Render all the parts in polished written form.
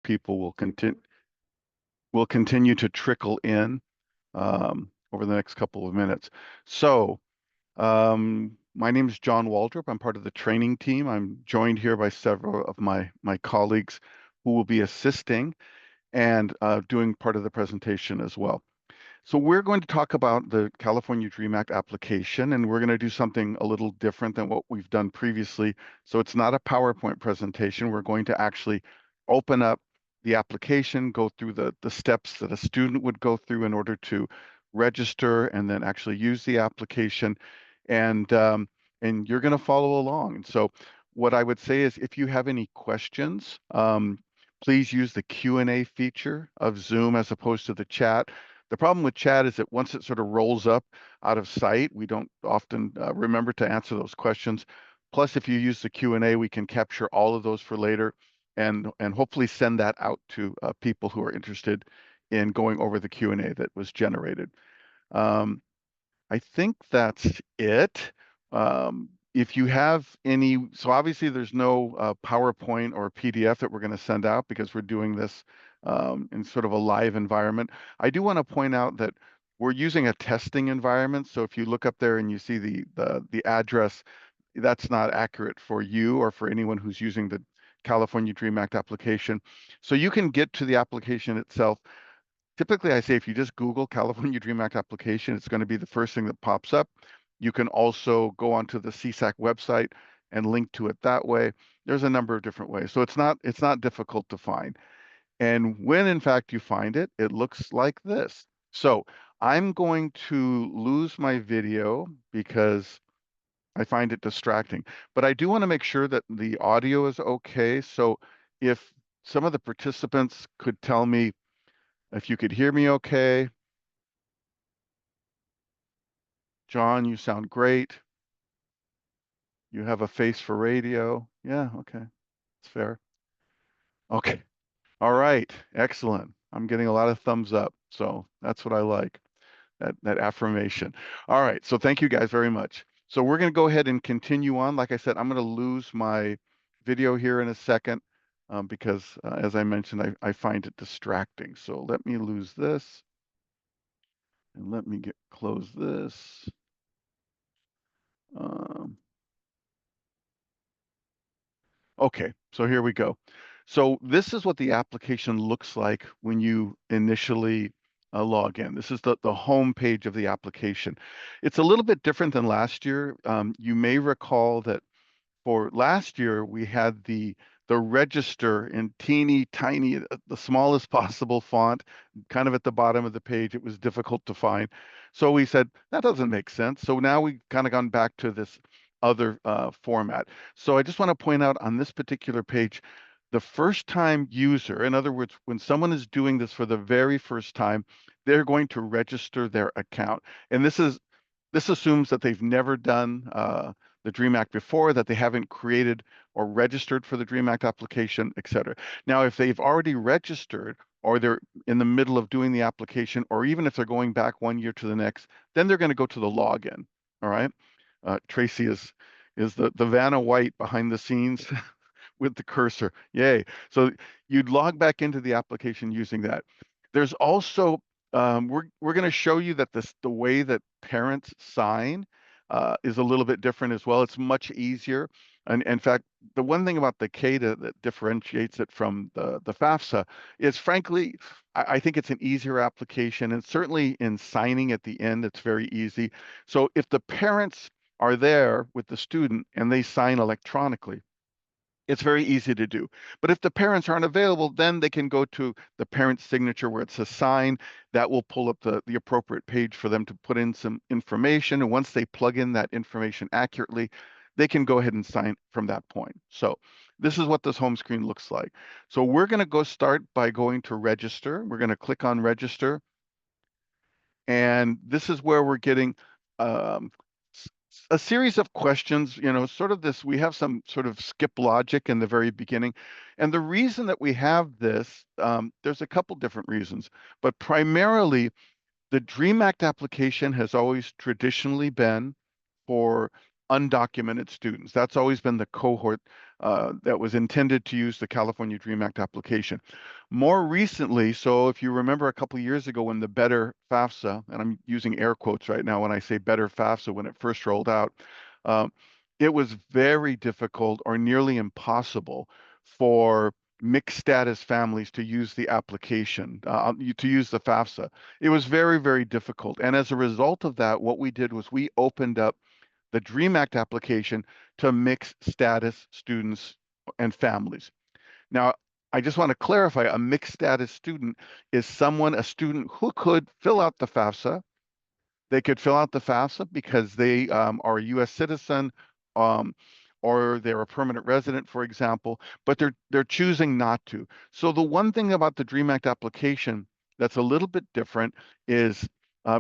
people will continue to trickle in over the next couple of minutes. So, my name is John Waldrop. I'm part of the training team. I'm joined here by several of my colleagues who will be assisting and doing part of the presentation as well. So we're going to talk about the California Dream Act application, and we're going to do something a little different than what we've done previously. So it's not a PowerPoint presentation. We're going to actually open up the application, go through the steps that a student would go through in order to register and then actually use the application. And you're going to follow along. And so what I would say is if you have any questions, please use the Q&A feature of Zoom as opposed to the chat. The problem with chat is that once it sort of rolls up out of sight, we don't often remember to answer those questions. Plus, if you use the Q&A, we can capture all of those for later and hopefully send that out to people who are interested in going over the Q&A that was generated. I think that's it. If you have any, so obviously there's no PowerPoint or PDF that we're going to send out because we're doing this in sort of a live environment. I do want to point out that we're using a testing environment. So if you look up there and you see the address, that's not accurate for you or for anyone who's using the California Dream Act application. So you can get to the application itself. Typically, I say if you just Google California Dream Act application, it's going to be the first thing that pops up. You can also go onto the CSAC website and link to it that way. There's a number of different ways. So it's not difficult to find. And when in fact you find it, it looks like this. So I'm going to lose my video because I find it distracting. But I do want to make sure that the audio is okay. So if some of the participants could tell me if you could hear me okay. John, you sound great. You have a face for radio. Yeah, okay. It's fair. Okay. All right. Excellent. I'm getting a lot of thumbs up. So that's what I like, that affirmation. All right. So thank you guys very much. So we're going to go ahead and continue on. Like I said, I'm going to lose my video here in a second because, as I mentioned, I find it distracting. So let me lose this. And let me close this. Okay, so here we go. So this is what the application looks like when you initially log in. This is the home page of the application. It's a little bit different than last year. You may recall that for last year, we had the register in teeny tiny, the smallest possible font, kind of at the bottom of the page. It was difficult to find. So we said, that doesn't make sense. So now we've kind of gone back to this other format. So I just want to point out on this particular page, the first time user, in other words, when someone is doing this for the very first time, they're going to register their account. And this assumes that they've never done the DREAM Act before, that they haven't created or registered for the DREAM Act application, et cetera. Now, if they've already registered or they're in the middle of doing the application, or even if they're going back 1 year to the next, then they're going to go to the login. All right. Tracy is the Vanna White behind the scenes with the cursor. Yay. So you'd log back into the application using that. There's also we're going to show you that the way that parents sign is a little bit different as well. It's much easier. And in fact, the one thing about the CADAA that differentiates it from the FAFSA is, frankly, I think it's an easier application. And certainly in signing at the end, it's very easy. So if the parents are there with the student and they sign electronically, it's very easy to do. But if the parents aren't available, then they can go to the parent's signature where it says sign. That will pull up the appropriate page for them to put in some information. And once they plug in that information accurately, they can go ahead and sign from that point. So this is what this home screen looks like. So we're going to go start by going to register. We're going to click on register. And this is where we're getting a series of questions, sort of this, we have some sort of skip logic in the very beginning. And the reason that we have this, there's a couple different reasons, but primarily, the DREAM Act application has always traditionally been for, undocumented students. That's always been the cohort that was intended to use the California Dream Act application. More recently, so if you remember a couple of years ago when the Better FAFSA, and I'm using air quotes right now when I say Better FAFSA, when it first rolled out, um, it was very difficult or nearly impossible for mixed status families to use the application, to use the FAFSA. It was very, very difficult. And as a result of that, what we did was we opened up the DREAM Act application to mixed status students and families. Now, I just want to clarify, a mixed status student is a student who could fill out the FAFSA. They could fill out the FAFSA because they are a U.S. citizen, um, or they're a permanent resident, for example, but they're choosing not to. So the one thing about the DREAM Act application that's a little bit different is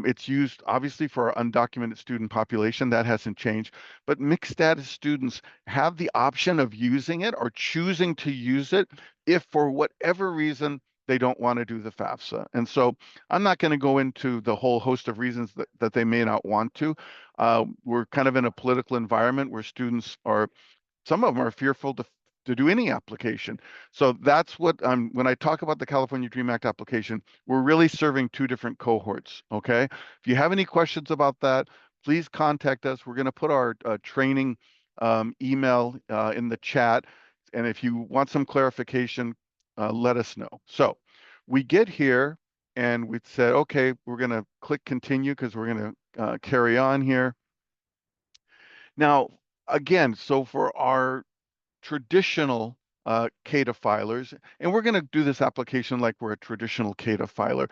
it's used obviously for our undocumented student population. That hasn't changed, but mixed status students have the option of using it or choosing to use it if for whatever reason they don't want to do the FAFSA. And so I'm not going to go into the whole host of reasons that they may not want to. We're kind of in a political environment where students are, some of them are fearful to do any application. So that's what when I talk about the California Dream Act application, we're really serving two different cohorts. Okay. If you have any questions about that, please contact us. We're going to put our training email in the chat. And if you want some clarification, let us know. So we get here and we said, okay, we're going to click continue because we're going to carry on here. Now, again, so for our traditional CADAA filers, and we're going to do this application like we're a traditional CADAA filer.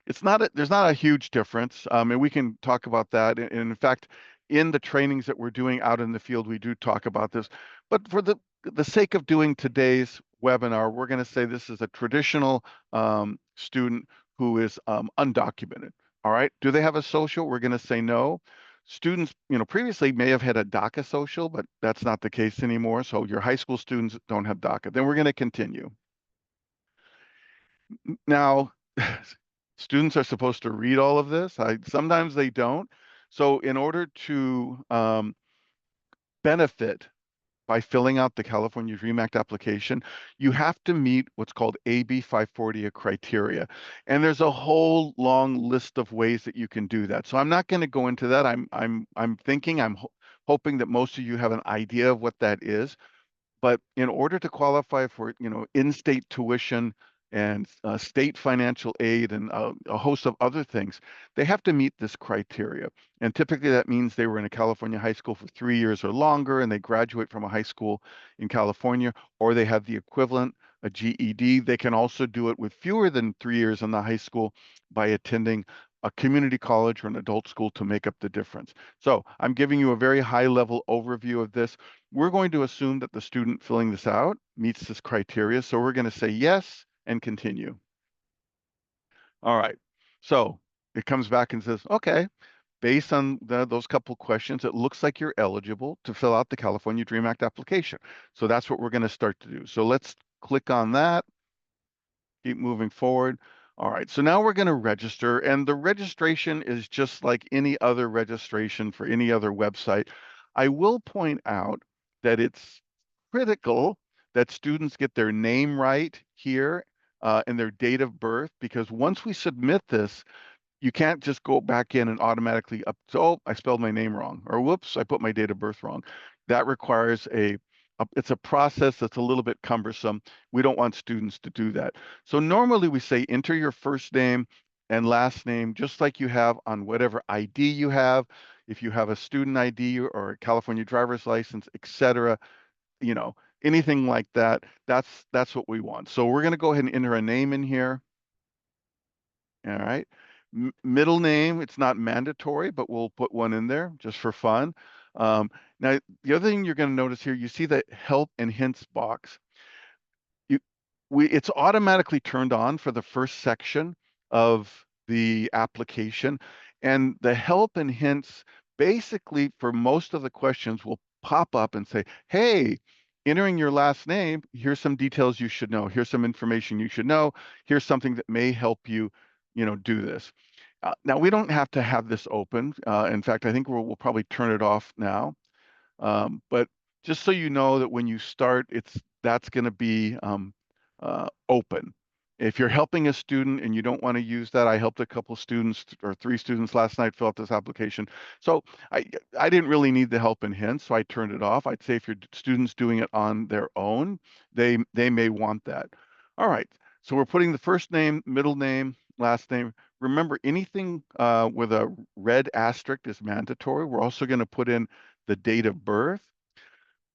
There's not a huge difference, and we can talk about that. And in fact, in the trainings that we're doing out in the field, we do talk about this. But for the sake of doing today's webinar, we're going to say this is a traditional student who is undocumented. All right. Do they have a social? We're going to say no. Students, previously may have had a DACA social, but that's not the case anymore. So your high school students don't have DACA. Then we're going to continue. Now, students are supposed to read all of this. Sometimes they don't. So in order to benefit by filling out the California Dream Act application, you have to meet what's called AB 540 criteria. And there's a whole long list of ways that you can do that. So I'm not going to go into that. I'm hoping that most of you have an idea of what that is. But in order to qualify for, in-state tuition and state financial aid and a host of other things, they have to meet this criteria. And typically that means they were in a California high school for 3 years or longer, and they graduate from a high school in California, or they have the equivalent, a GED. They can also do it with fewer than 3 years in the high school by attending a community college or an adult school to make up the difference. So I'm giving you a very high level overview of this. We're going to assume that the student filling this out meets this criteria. So we're going to say yes and continue. All right. So it comes back and says, okay, based on those couple questions, it looks like you're eligible to fill out the California Dream Act application. So that's what we're going to start to do. So let's click on that. Keep moving forward. All right, so now we're going to register, and the registration is just like any other registration for any other website. I will point out that it's critical that students get their name right here and their date of birth, because once we submit this, you can't just go back in and automatically oh, I spelled my name wrong, or whoops, I put my date of birth wrong. That requires it's a process that's a little bit cumbersome. We don't want students to do that. So normally we say enter your first name and last name, just like you have on whatever ID you have. If you have a student ID or a California driver's license, etc., anything like that, that's what we want. So we're going to go ahead and enter a name in here. All right. Middle name, it's not mandatory, but we'll put one in there just for fun. Now, the other thing you're going to notice here, you see the help and hints box. It's automatically turned on for the first section of the application. And the help and hints, basically for most of the questions, will pop up and say, hey, entering your last name, here's some details you should know. Here's some information you should know. Here's something that may help you, do this. Now we don't have to have this open. In fact, I think we'll probably turn it off now. But just so you know that when you start, that's going to be open. If you're helping a student and you don't want to use that, I helped a couple students or three students last night fill out this application. So I I didn't really need the help and hints, so I turned it off. I'd say if your student's doing it on their own, they may want that. All right. So we're putting the first name, middle name, last name. Remember, anything with a red asterisk is mandatory. We're also going to put in the date of birth,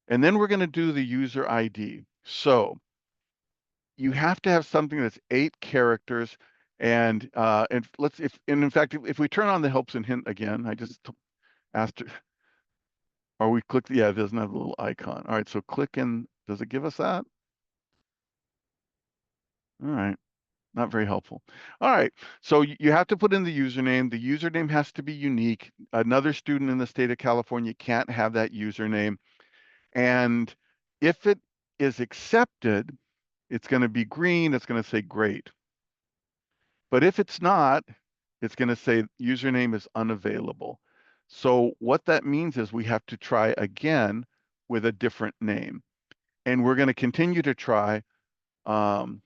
and then we're going to do the user ID. So you have to have something that's 8 characters, and let's if and in fact if we turn on the helps and hint again, I just asked, or we click, yeah, it doesn't have a little icon. All right, so click in. Does it give us that? All right. Not very helpful. All right. So you have to put in the username. The username has to be unique. Another student in the state of California can't have that username. And if it is accepted, it's going to be green. It's going to say great. But if it's not, it's going to say username is unavailable. So what that means is we have to try again with a different name. And we're going to continue to try. Um,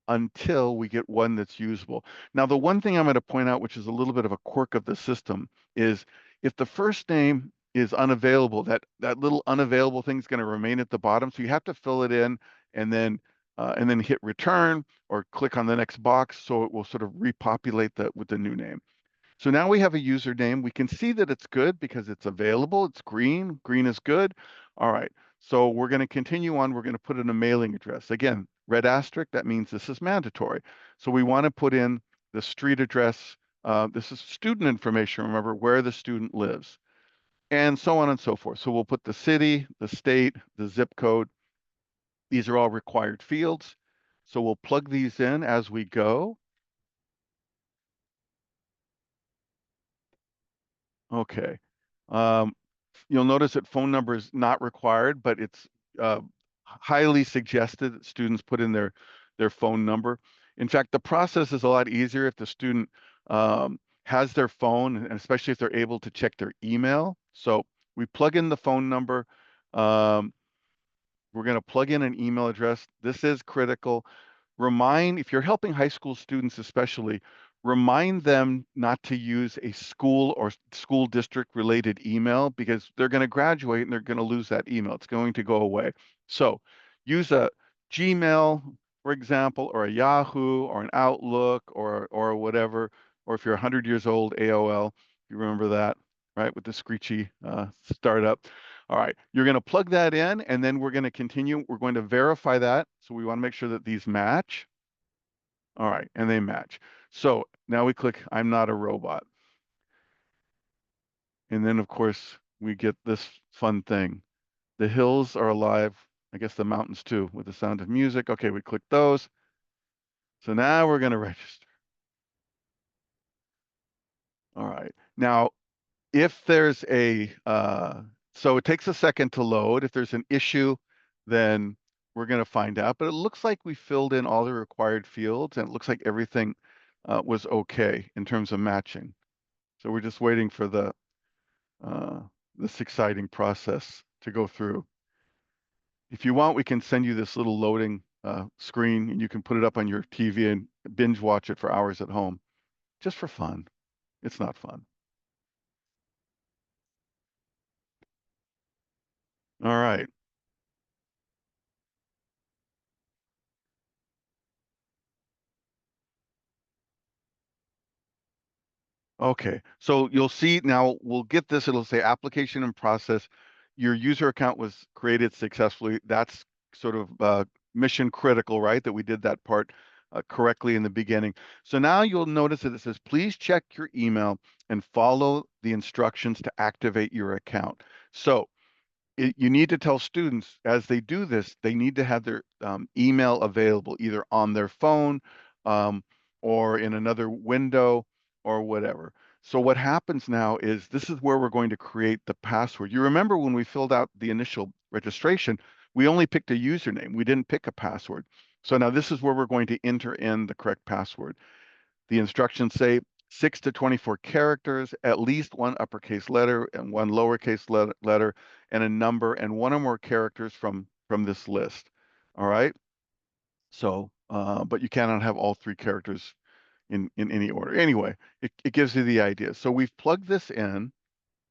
until we get one that's usable. Now, the one thing I'm going to point out, which is a little bit of a quirk of the system, is if the first name is unavailable, that little unavailable thing is going to remain at the bottom. So you have to fill it in and then hit return or click on the next box so it will sort of repopulate that with the new name. So now we have a username. We can see that it's good because it's available. It's green. Green is good. All right. So we're going to continue on. We're going to put in a mailing address. Again, red asterisk, that means this is mandatory. So we want to put in the street address. This is student information, remember, where the student lives, and so on and so forth. So we'll put the city, the state, the zip code. These are all required fields. So we'll plug these in as we go. Okay. Um, you'll notice that phone number is not required, but it's uh, highly suggested that students put in their phone number. In fact, the process is a lot easier if the student has their phone, and especially if they're able to check their email. So we plug in the phone number. Um, we're going to plug in an email address. This is critical. If you're helping high school students especially, remind them not to use a school or school district related email because they're going to graduate and they're going to lose that email. It's going to go away. So use a Gmail, for example, or a Yahoo or an Outlook or whatever. Or if you're 100 years old, AOL, you remember that, right? With the screechy startup. All right, you're going to plug that in, and then we're going to continue. We're going to verify that. So we want to make sure that these match. All right, and they match. So now we click I'm not a robot. And then, of course, we get this fun thing. The hills are alive. I guess the mountains too, with the sound of music. Okay, we click those. So now we're going to register. All right. Now, if there's so it takes a second to load. If there's an issue, then we're going to find out. But it looks like we filled in all the required fields, and it looks like everything was okay in terms of matching. So we're just waiting for uh, this exciting process to go through. If you want, we can send you this little loading screen, and you can put it up on your TV and binge watch it for hours at home, just for fun. It's not fun. All right. Okay, so you'll see now we'll get this. It'll say application and process. Your user account was created successfully. That's sort of mission critical, right? That we did that part correctly in the beginning. So now you'll notice that it says, please check your email and follow the instructions to activate your account. So you need to tell students as they do this, they need to have their email available either on their phone um, or in another window or whatever. So what happens now is this is where we're going to create the password. You remember when we filled out the initial registration, we only picked a username. We didn't pick a password. So now this is where we're going to enter in the correct password. The instructions say 6 to 24 characters, at least one uppercase letter and one lowercase letter, and a number and one or more characters from this list. All right. So, but you cannot have all three characters in any order. Anyway, it gives you the idea. So we've plugged this in.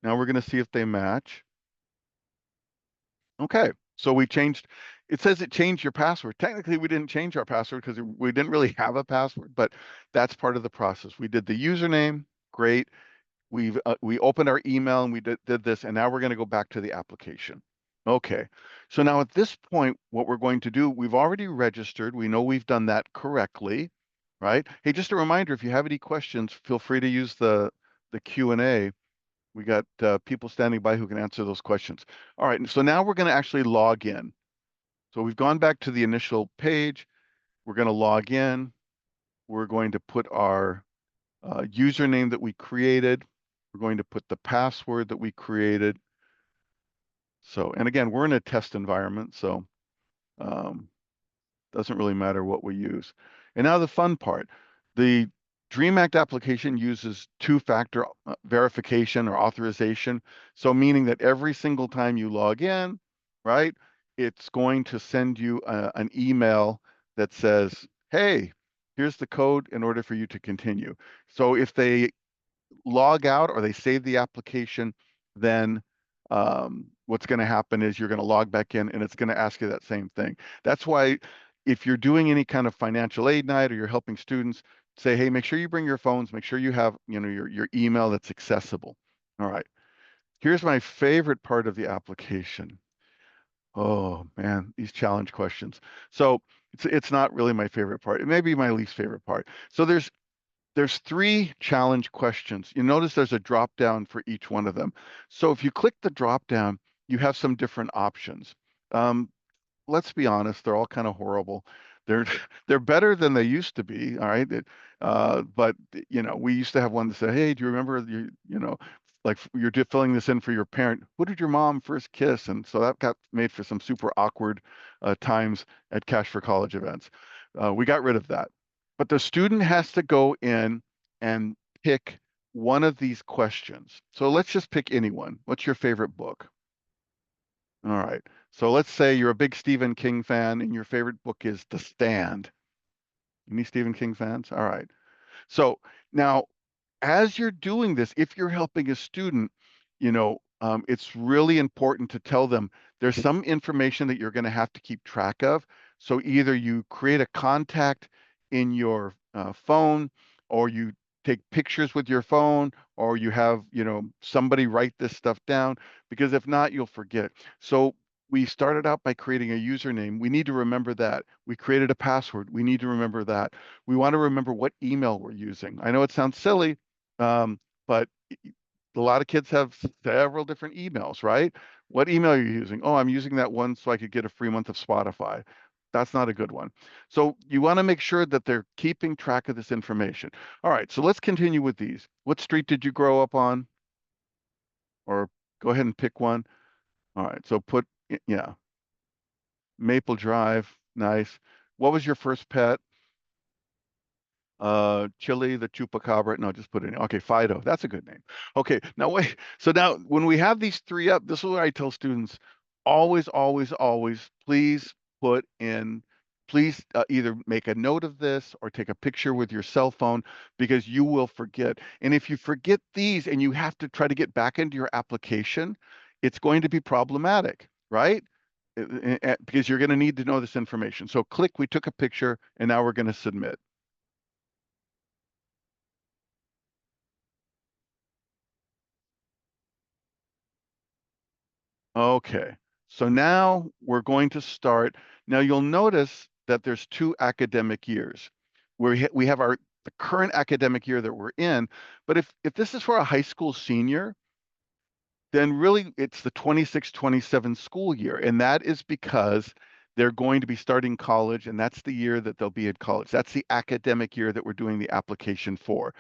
Now we're going to see if they match. Okay. So we changed, it says it changed your password. Technically, we didn't change our password because we didn't really have a password, but that's part of the process. We did the username. Great. We opened our email and we did this, and now we're going to go back to the application. Okay. So now at this point, what we're going to do, we've already registered. We know we've done that correctly, right? Hey, just a reminder, if you have any questions, feel free to use the Q&A. We got people standing by who can answer those questions. All right. So now we're going to actually log in. So we've gone back to the initial page. We're going to log in. We're going to put our username that we created. We're going to put the password that we created. So, and again, we're in a test environment, so um, doesn't really matter what we use. And now the fun part. The DREAM Act application uses two-factor verification or authorization. So meaning that every single time you log in, right, it's going to send you an email that says, hey, here's the code in order for you to continue. So if they log out or they save the application, then what's going to happen is you're going to log back in and it's going to ask you that same thing. That's why if you're doing any kind of financial aid night or you're helping students, say, hey, make sure you bring your phones, make sure you have, your email that's accessible. All right. Here's my favorite part of the application. Oh man, these challenge questions. So it's not really my favorite part. It may be my least favorite part. So there's three challenge questions. You notice there's a drop down for each one of them. So if you click the drop down, you have some different options. Um, let's be honest, they're all kind of horrible. They're they're better than they used to be. All right. But we used to have one that said, hey, do you remember like you're filling this in for your parent. Who did your mom first kiss? And so that got made for some super awkward times at Cash for College events. We got rid of that. But the student has to go in and pick one of these questions. So let's just pick anyone. What's your favorite book? All right. So let's say you're a big Stephen King fan and your favorite book is The Stand. Any Stephen King fans? All right. So now, as you're doing this, if you're helping a student, it's really important to tell them there's some information that you're going to have to keep track of. So either you create a contact in your phone, or you take pictures with your phone, or you have, somebody write this stuff down, because if not, you'll forget. So we started out by creating a username. We need to remember that. We created a password. We need to remember that. We want to remember what email we're using. I know it sounds silly, but a lot of kids have several different emails, right? What email are you using? Oh, I'm using that one so I could get a free month of Spotify. That's not a good one. So you want to make sure that they're keeping track of this information. All right, so let's continue with these. What street did you grow up on? Or go ahead and pick one. All right, so yeah, Maple Drive, nice. What was your first pet? Chili, the Chupacabra. No, just put it in. Okay, Fido. That's a good name. Okay, now wait. So now when we have these three up, this is what I tell students: always, always, always, please put in. Please either make a note of this or take a picture with your cell phone, because you will forget. And if you forget these and you have to try to get back into your application, it's going to be problematic, right? Because you're going to need to know this information. So click, we took a picture, and now we're going to submit. Okay, so now we're going to start. Now you'll notice that there's two academic years. We have the current academic year that we're in, but if this is for a high school senior, then really it's the 26-27 school year. And that is because they're going to be starting college, and that's the year that they'll be at college. That's the academic year that we're doing the application for.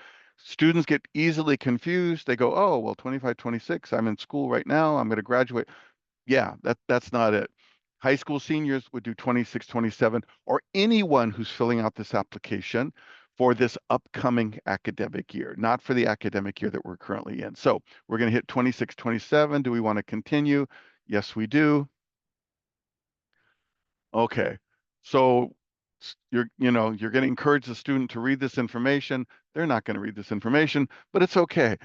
Students get easily confused. They go, oh, well, 25, 26, I'm in school right now. I'm going to graduate. Yeah, that's not it. High school seniors would do 26, 27, or anyone who's filling out this application for this upcoming academic year, not for the academic year that we're currently in. So we're going to hit 26, 27. Do we want to continue? Yes, we do. Okay. So you're going to encourage the student to read this information. They're not going to read this information, but it's okay.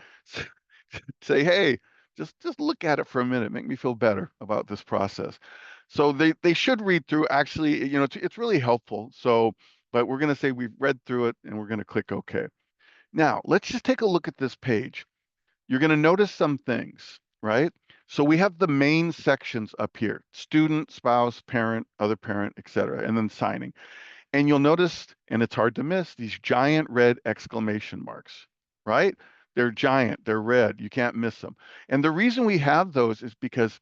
Say, hey, just look at it for a minute. Make me feel better about this process. So they should read through. Actually, it's really helpful. So, but we're going to say we've read through it and we're going to click OK. Now, let's just take a look at this page. You're going to notice some things, right? So we have the main sections up here: student, spouse, parent, other parent, etc., and then signing. And you'll notice, and it's hard to miss, these giant red exclamation marks, right? They're giant, they're red, you can't miss them. And the reason we have those is because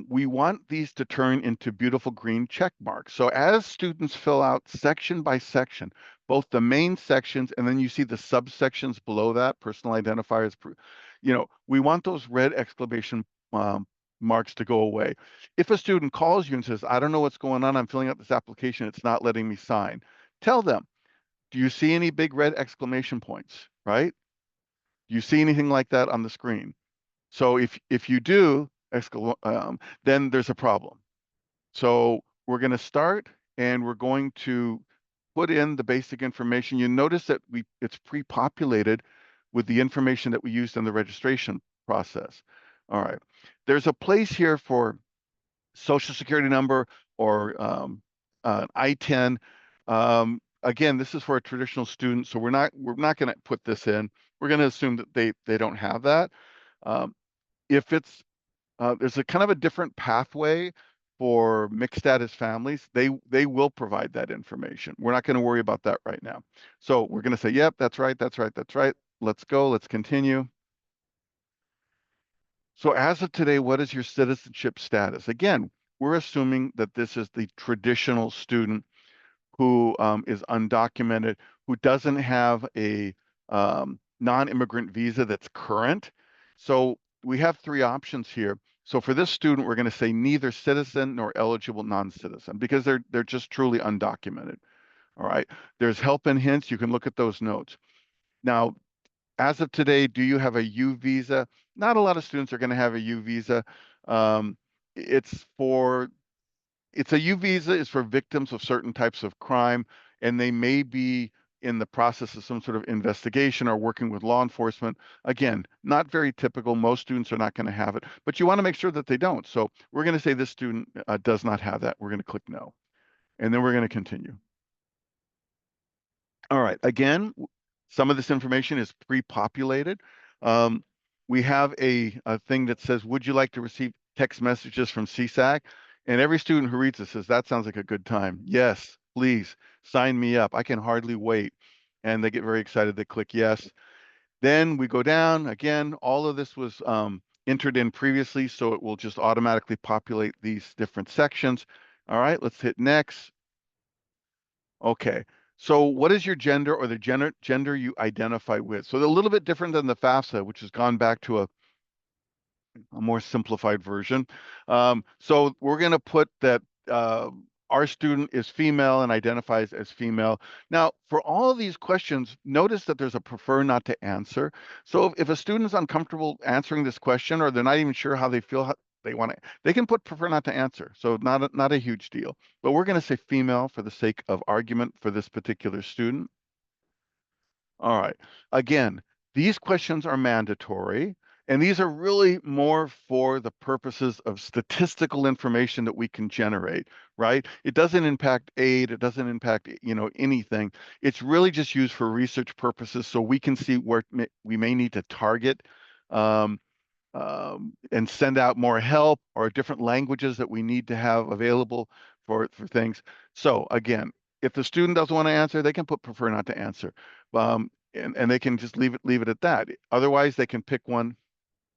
we want these to turn into beautiful green check marks. So as students fill out section by section, both the main sections and then you see the subsections below that, personal identifiers, we want those red exclamation marks to go away. If a student calls you and says, I don't know what's going on, I'm filling out this application, it's not letting me sign, tell them, do you see any big red exclamation points, right? Do you see anything like that on the screen? So if you do, then there's a problem. So we're going to start and we're going to put in the basic information. You notice that it's pre-populated with the information that we used in the registration process. All right. There's a place here for social security number or I-10. Again, this is for a traditional student, so we're not going to put this in. We're going to assume that they don't have that. Um, if it's there's a kind of a different pathway for mixed status families. They will provide that information. We're not going to worry about that right now. So we're going to say, yep, that's right, that's right, that's right. Let's go. Let's continue. So as of today, what is your citizenship status? Again, we're assuming that this is the traditional student who is undocumented, who doesn't have a non-immigrant visa that's current. So we have three options here. So for this student, we're going to say neither citizen nor eligible non-citizen because they're just truly undocumented. All right. There's help and hints. You can look at those notes. Now, as of today, do you have a U visa? Not a lot of students are going to have a U visa. Um, it's for it's a U visa is for victims of certain types of crime, and they may be in the process of some sort of investigation or working with law enforcement. Again, not very typical. Most students are not going to have it, but you want to make sure that they don't. So we're going to say this student does not have that. We're going to click no, and then we're going to continue. All right. Again, some of this information is pre-populated. Um, we have a thing that says, would you like to receive text messages from CSAC? And every student who reads this says, that sounds like a good time. Yes, please sign me up. I can hardly wait. And they get very excited. They click yes. Then we go down. Again, all of this was entered in previously, so it will just automatically populate these different sections. All right, let's hit next. Okay. So what is your gender or the gender you identify with? So they're a little bit different than the FAFSA, which has gone back to a more simplified version. So we're going to put that our student is female and identifies as female. Now, for all of these questions, notice that there's a prefer not to answer. So if a student is uncomfortable answering this question or they're not even sure how they feel, they want to, they can put prefer not to answer. So not a huge deal. But we're going to say female for the sake of argument for this particular student. All right. Again, these questions are mandatory, and these are really more for the purposes of statistical information that we can generate, right? It doesn't impact aid, it doesn't impact, anything. It's really just used for research purposes so we can see where we may need to target um, and send out more help or different languages that we need to have available for things. So again, if the student doesn't want to answer, they can put prefer not to answer. And they can just leave it at that. Otherwise, they can pick one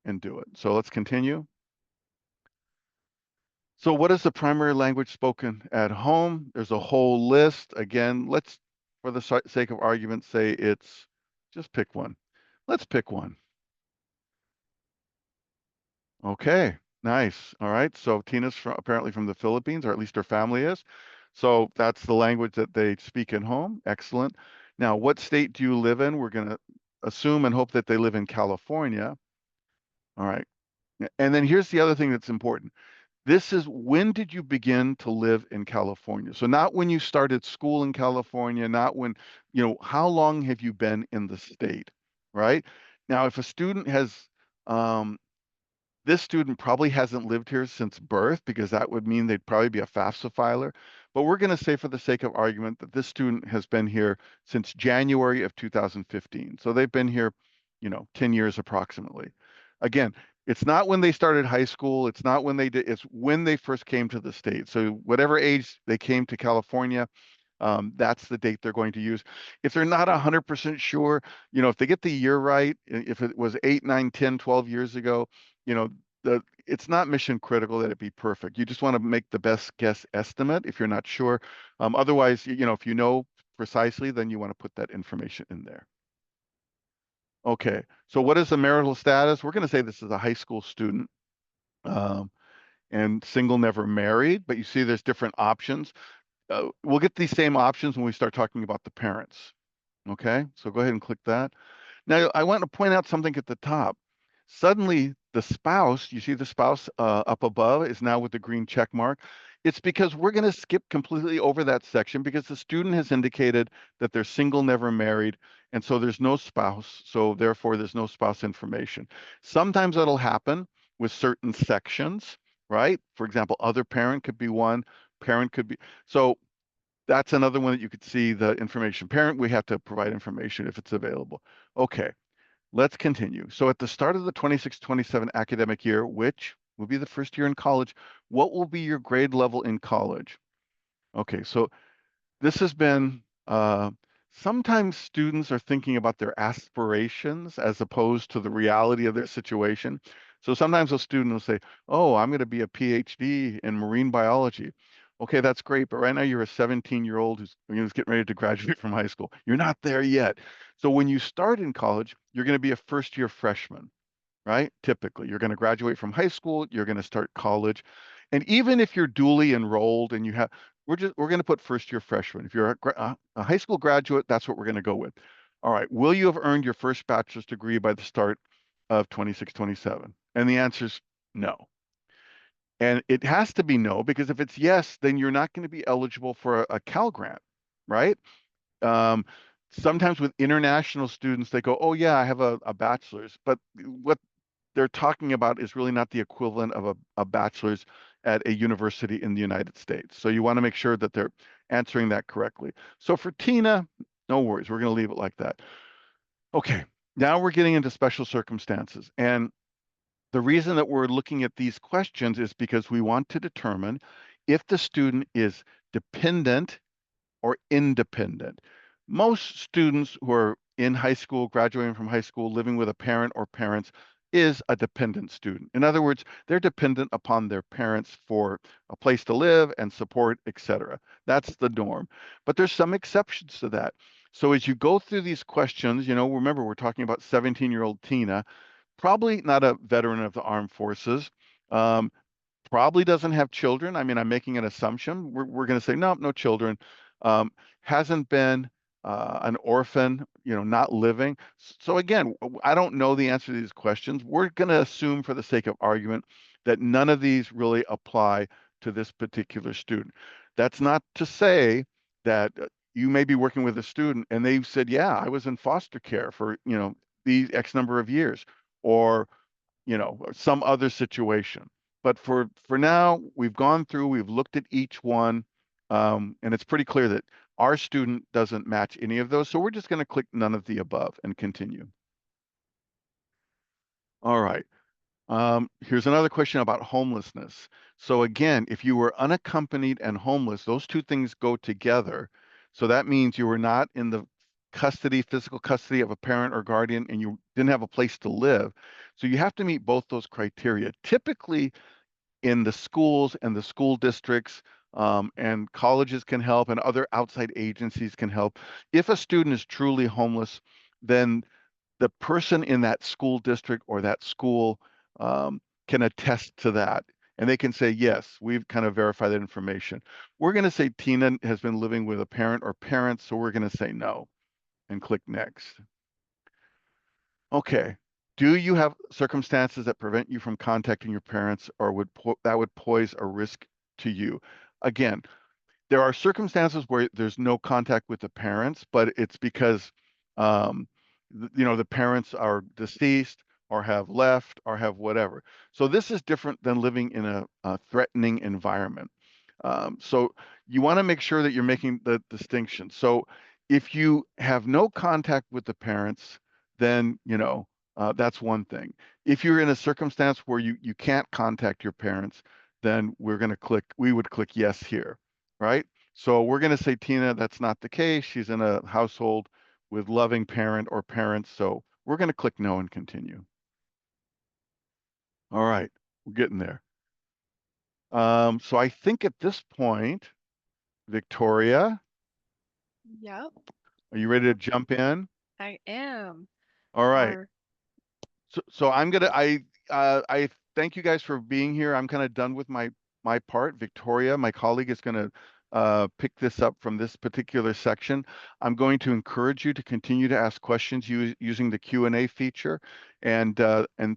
and do it. So let's continue. So what is the primary language spoken at home? There's a whole list. Again, let's, for the sake of argument, say it's, just pick one. Let's pick one. Okay, nice. All right. So Tina's apparently from the Philippines, or at least her family is. So that's the language that they speak at home. Excellent. Now, what state do you live in? We're going to assume and hope that they live in California. All right. And then here's the other thing that's important. This is when did you begin to live in California? So not when you started school in California, not when, how long have you been in the state, right? Now, if a student has, um, this student probably hasn't lived here since birth because that would mean they'd probably be a FAFSA filer. But we're going to say for the sake of argument that this student has been here since January of 2015. So they've been here, 10 years approximately. Again, it's not when they started high school. It's not when they did, it's when they first came to the state. So whatever age they came to California, that's the date they're going to use. If they're not 100% sure, if they get the year right, if it was 8, 9, 10, 12 years ago, you know, it's not mission critical that it be perfect. You just want to make the best guess estimate if you're not sure. Otherwise, if you know precisely, then you want to put that information in there. Okay, so what is the marital status? We're going to say this is a high school student. Um, and single, never married, but you see there's different options. We'll get these same options when we start talking about the parents. Okay, so go ahead and click that. Now, I want to point out something at the top. Suddenly, the spouse, you see the spouse up above is now with the green check mark. It's because we're going to skip completely over that section because the student has indicated that they're single, never married, and so there's no spouse. So therefore, there's no spouse information. Sometimes that'll happen with certain sections, right? For example, other parent could be one, parent could be. So that's another one that you could see the information. Parent, we have to provide information if it's available. Okay, let's continue. So at the start of the 26-27 academic year, which will be the first year in college, what will be your grade level in college? Okay, so this has been, sometimes students are thinking about their aspirations as opposed to the reality of their situation. So sometimes a student will say, oh, I'm going to be a PhD in marine biology. Okay, that's great, but right now you're a 17-year-old who's getting ready to graduate from high school. You're not there yet. So when you start in college, you're going to be a first-year freshman, right? Typically, you're going to graduate from high school, you're going to start college. And even if you're dually enrolled and we're going to put first year freshman. If you're a high school graduate, that's what we're going to go with. All right. Will you have earned your first bachelor's degree by the start of 26-27? And the answer is no. And it has to be no, because if it's yes, then you're not going to be eligible for a Cal grant, right? Um, Sometimes with international students, they go, oh, yeah, I have a bachelor's. But what they're talking about is really not the equivalent of a bachelor's at a university in the United States. So you want to make sure that they're answering that correctly. So for Tina, no worries. We're going to leave it like that. Okay, now we're getting into special circumstances. And the reason that we're looking at these questions is because we want to determine if the student is dependent or independent. Most students who are in high school, graduating from high school, living with a parent or parents is a dependent student. In other words, they're dependent upon their parents for a place to live and support, etc. That's the norm. But there's some exceptions to that. So as you go through these questions, remember we're talking about 17-year-old Tina, probably not a veteran of the armed forces. Um, Probably doesn't have children. I mean, I'm making an assumption. We're going to say, no, no children. Um, hasn't been an orphan, not living. So again, I don't know the answer to these questions. We're going to assume for the sake of argument that none of these really apply to this particular student. That's not to say that you may be working with a student and they've said, yeah, I was in foster care for, these X number of years, or some other situation. But for now, we've gone through, we've looked at each one, and it's pretty clear that our student doesn't match any of those. So we're just going to click none of the above and continue. All right. Here's another question about homelessness. So again, if you were unaccompanied and homeless, those two things go together. So that means you were not in the physical custody of a parent or guardian, and you didn't have a place to live. So you have to meet both those criteria. Typically, in the schools and the school districts, and colleges can help, and other outside agencies can help. If a student is truly homeless, then the person in that school district or that school can attest to that. And they can say, yes, we've kind of verified that information. We're going to say Tina has been living with a parent or parents, so we're going to say no and click next. Okay. Do you have circumstances that prevent you from contacting your parents or that would pose a risk to you? Again, there are circumstances where there's no contact with the parents, but it's because, um, the parents are deceased or have left or have whatever. So this is different than living in a threatening environment. So you want to make sure that you're making the distinction. So if you have no contact with the parents, then, that's one thing. If you're in a circumstance where you can't contact your parents, then we would click yes here, right? So we're going to say, Tina, that's not the case. She's in a household with loving parent or parents. So we're going to click no and continue. All right, we're getting there. So I think at this point, Victoria, Yep, are you ready to jump in? I am. All right. Our So I thank you guys for being here. I'm kind of done with my part. Victoria, my colleague, is going to pick this up from this particular section. I'm going to encourage you to continue to ask questions using the Q&A feature, and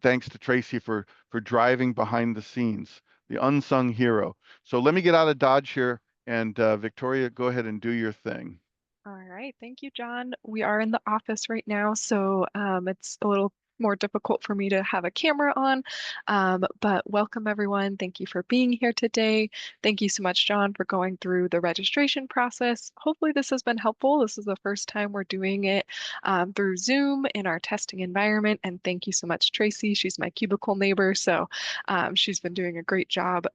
thanks to Tracy for driving behind the scenes, the unsung hero. So let me get out of Dodge here, and Victoria, go ahead and do your thing. All right, thank you, John. We are in the office right now, so it's a little more difficult for me to have a camera on. But welcome, everyone. Thank you for being here today. Thank you so much, John, for going through the registration process. Hopefully, this has been helpful. This is the first time we're doing it through Zoom in our testing environment. And thank you so much, Tracy. She's my cubicle neighbor, so she's been doing a great job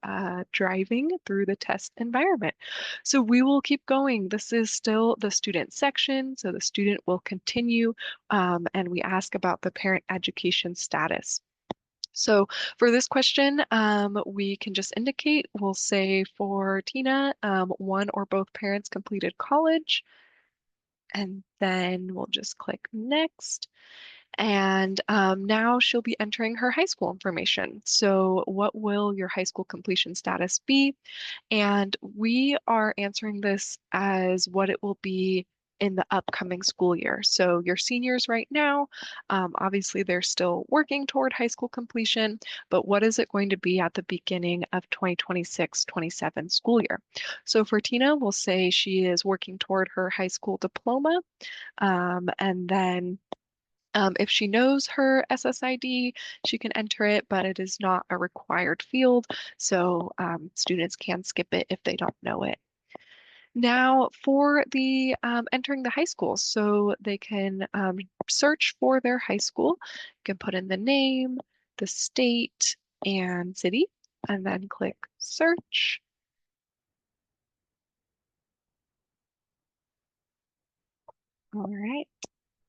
driving through the test environment. So we will keep going. This is still the student section, so the student will continue, and we ask about the parent education status. So for this question, we can just indicate, we'll say for Tina, one or both parents completed college, and then we'll just click next. And now she'll be entering her high school information. So what will your high school completion status be? And we are answering this as what it will be in the upcoming school year. So your seniors right now, obviously they're still working toward high school completion, but what is it going to be at the beginning of 2026-27 school year? So for Tina, we'll say she is working toward her high school diploma, and then if she knows her SSID, she can enter it, but it is not a required field, so students can skip it if they don't know it. Now, for the entering the high school, so they can search for their high school, you can put in the name, the state, and city, and then click search. All right.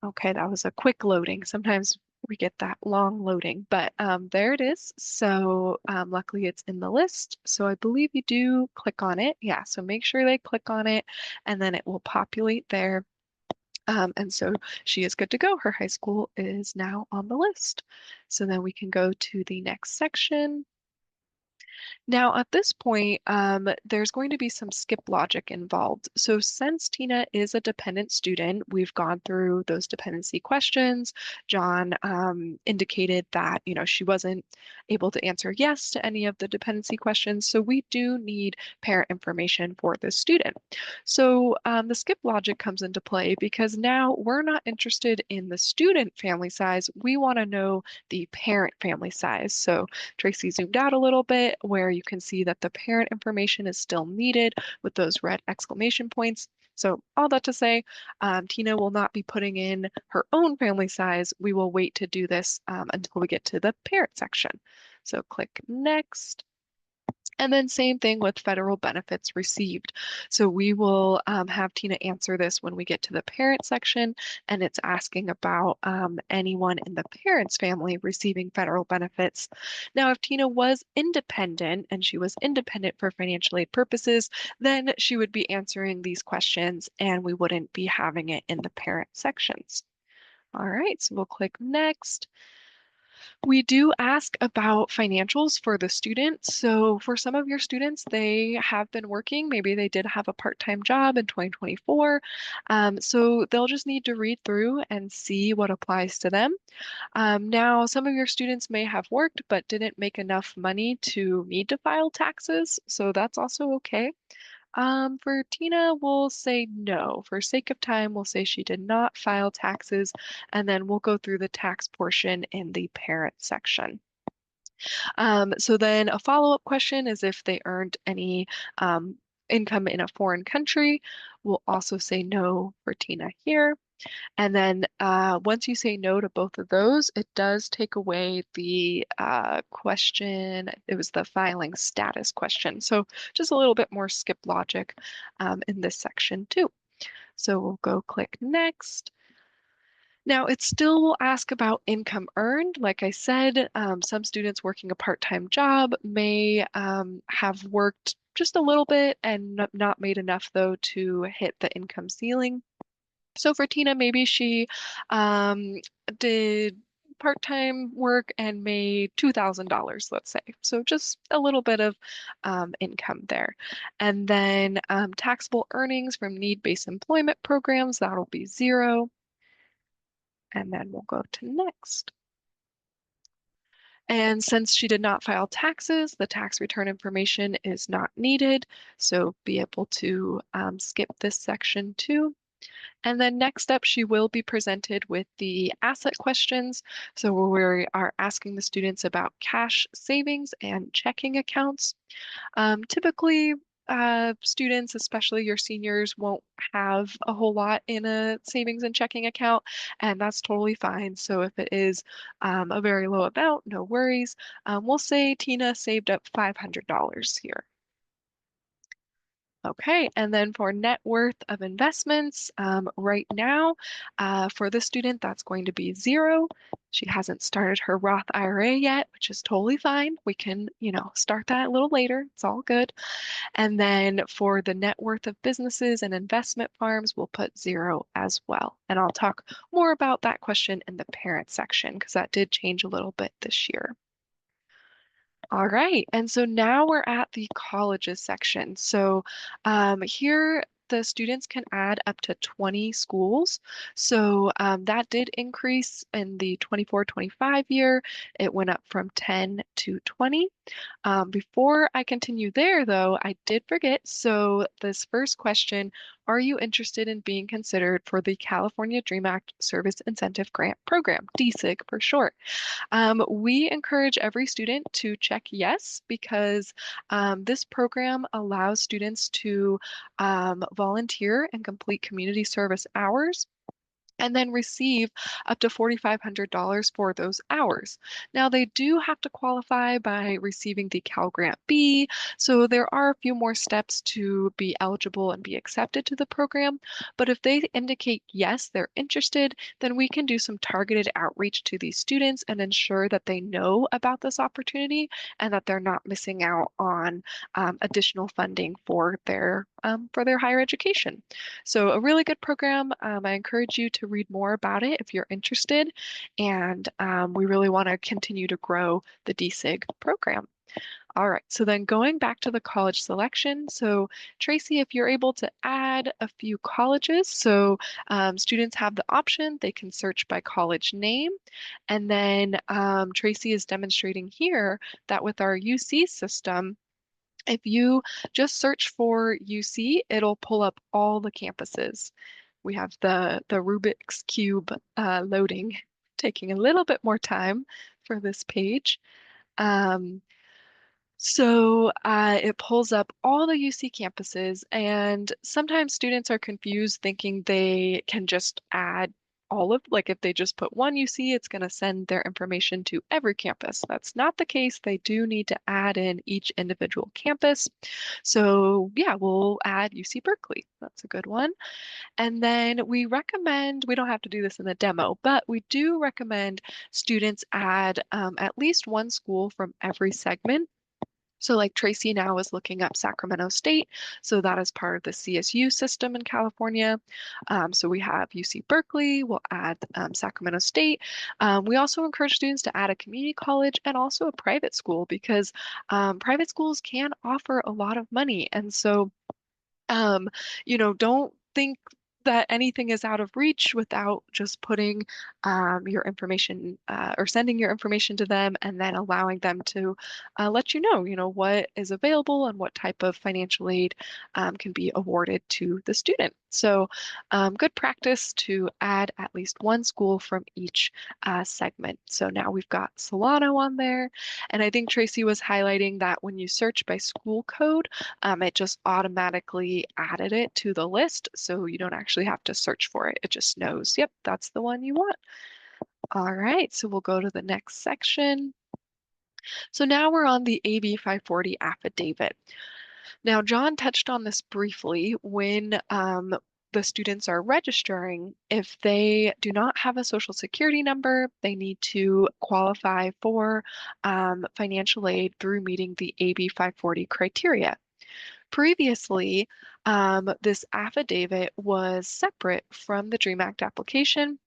Okay, that was a quick loading. Sometimes we get that long loading, but there it is. So luckily it's in the list. So I believe you do click on it. Yeah, so make sure they click on it and then it will populate there. And so she is good to go. Her high school is now on the list. So then we can go to the next section. Now, at this point, there's going to be some skip logic involved. So since Tina is a dependent student, we've gone through those dependency questions. John indicated that, she wasn't able to answer yes to any of the dependency questions. So we do need parent information for this student. So the skip logic comes into play because now we're not interested in the student family size. We want to know the parent family size. So Tracy zoomed out a little bit where you can see that the parent information is still needed with those red exclamation points. So all that to say, Tina will not be putting in her own family size. We will wait to do this until we get to the parent section. So click next. And then same thing with federal benefits received. So we will have Tina answer this when we get to the parent section, and it's asking about anyone in the parent's family receiving federal benefits. Now, if Tina was independent and she was independent for financial aid purposes, then she would be answering these questions and we wouldn't be having it in the parent sections. All right, so we'll click next. We do ask about financials for the students. So for some of your students, they have been working. Maybe they did have a part-time job in 2024. So they'll just need to read through and see what applies to them. Now, some of your students may have worked but didn't make enough money to need to file taxes. So that's also okay. For Tina, we'll say no. For sake of time, we'll say she did not file taxes, and then we'll go through the tax portion in the parent section. So then a follow-up question is if they earned any income in a foreign country. We'll also say no for Tina here. And then once you say no to both of those, it does take away the question. It was the filing status question. So just a little bit more skip logic in this section too. So we'll go click next. Now, it still will ask about income earned. Like I said, some students working a part-time job may have worked just a little bit and not made enough, though, to hit the income ceiling. So for Tina, maybe she um, did part-time work and made $2,000, let's say. So just a little bit of income there. And then taxable earnings from need-based employment programs, that'll be 0. And then we'll go to next. And since she did not file taxes, the tax return information is not needed. So be able to skip this section too. And then next up, she will be presented with the asset questions. So we are asking the students about cash savings and checking accounts. Typically, students, especially your seniors, won't have a whole lot in a savings and checking account, and that's totally fine. So if it is a very low amount, no worries. We'll say Tina saved up $500 here. Okay, and then for net worth of investments, right now, for the student, that's going to be 0. She hasn't started her Roth IRA yet, which is totally fine. We can, start that a little later. It's all good. And then for the net worth of businesses and investment farms, we'll put 0 as well. And I'll talk more about that question in the parent section because that did change a little bit this year. All right, and so now we're at the colleges section. So here the students can add up to 20 schools. So that did increase in the 24-25 year. It went up from 10 to 20. Before I continue there, though, I did forget. So this first question, are you interested in being considered for the California Dream Act Service Incentive Grant Program, DSIG for short? We encourage every student to check yes because this program allows students to volunteer and complete community service hours and then receive up to $4,500 for those hours. Now, they do have to qualify by receiving the Cal Grant B, so there are a few more steps to be eligible and be accepted to the program. But if they indicate yes, they're interested, then we can do some targeted outreach to these students and ensure that they know about this opportunity and that they're not missing out on additional funding for their higher education. So a really good program. I encourage you to read more about it if you're interested. And we really want to continue to grow the DSIG program. All right, so then going back to the college selection. So Tracy, if you're able to add a few colleges, so students have the option, they can search by college name. And then Tracy is demonstrating here that with our UC system, if you just search for UC, it'll pull up all the campuses. We have the Rubik's Cube loading, taking a little bit more time for this page. Um, so it pulls up all the UC campuses, and sometimes students are confused thinking they can just add like if they just put one UC, it's going to send their information to every campus. That's not the case. They do need to add in each individual campus. So yeah, we'll add UC Berkeley. That's a good one. And then we don't have to do this in the demo, but we do recommend students add at least one school from every segment. So like Tracy now is looking up Sacramento State. So that is part of the CSU system in California. So we have UC Berkeley, we'll add Sacramento State. We also encourage students to add a community college and also a private school because private schools can offer a lot of money. And so um, don't think that anything is out of reach without just putting your information or sending your information to them and then allowing them to let you know, what is available and what type of financial aid can be awarded to the student. So good practice to add at least one school from each segment. So now we've got Solano on there. And I think Tracy was highlighting that when you search by school code, it just automatically added it to the list, so you don't actually have to search for it. It just knows, yep, that's the one you want. All right, so we'll go to the next section. So now we're on the AB 540 affidavit. Now, John touched on this briefly when the students are registering. If they do not have a social security number, they need to qualify for financial aid through meeting the AB 540 criteria. Previously, this affidavit was separate from the DREAM Act application.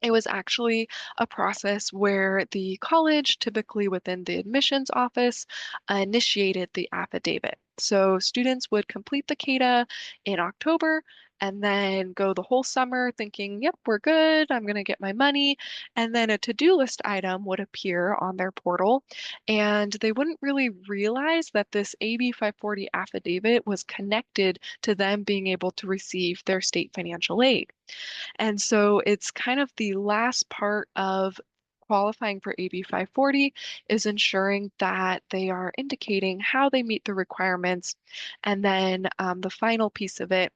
It was actually a process where the college, typically within the admissions office, initiated the affidavit. So students would complete the CADAA in October and then go the whole summer thinking, yep, we're good, I'm going to get my money. And then a to-do list item would appear on their portal. And they wouldn't really realize that this AB 540 affidavit was connected to them being able to receive their state financial aid. And so it's kind of the last part of qualifying for AB 540 is ensuring that they are indicating how they meet the requirements. And then the final piece of it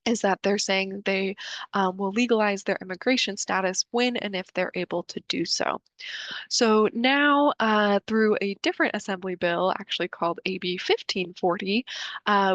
is that they're saying they will legalize their immigration status when and if they're able to do so. So now, through a different assembly bill, actually called AB 1540,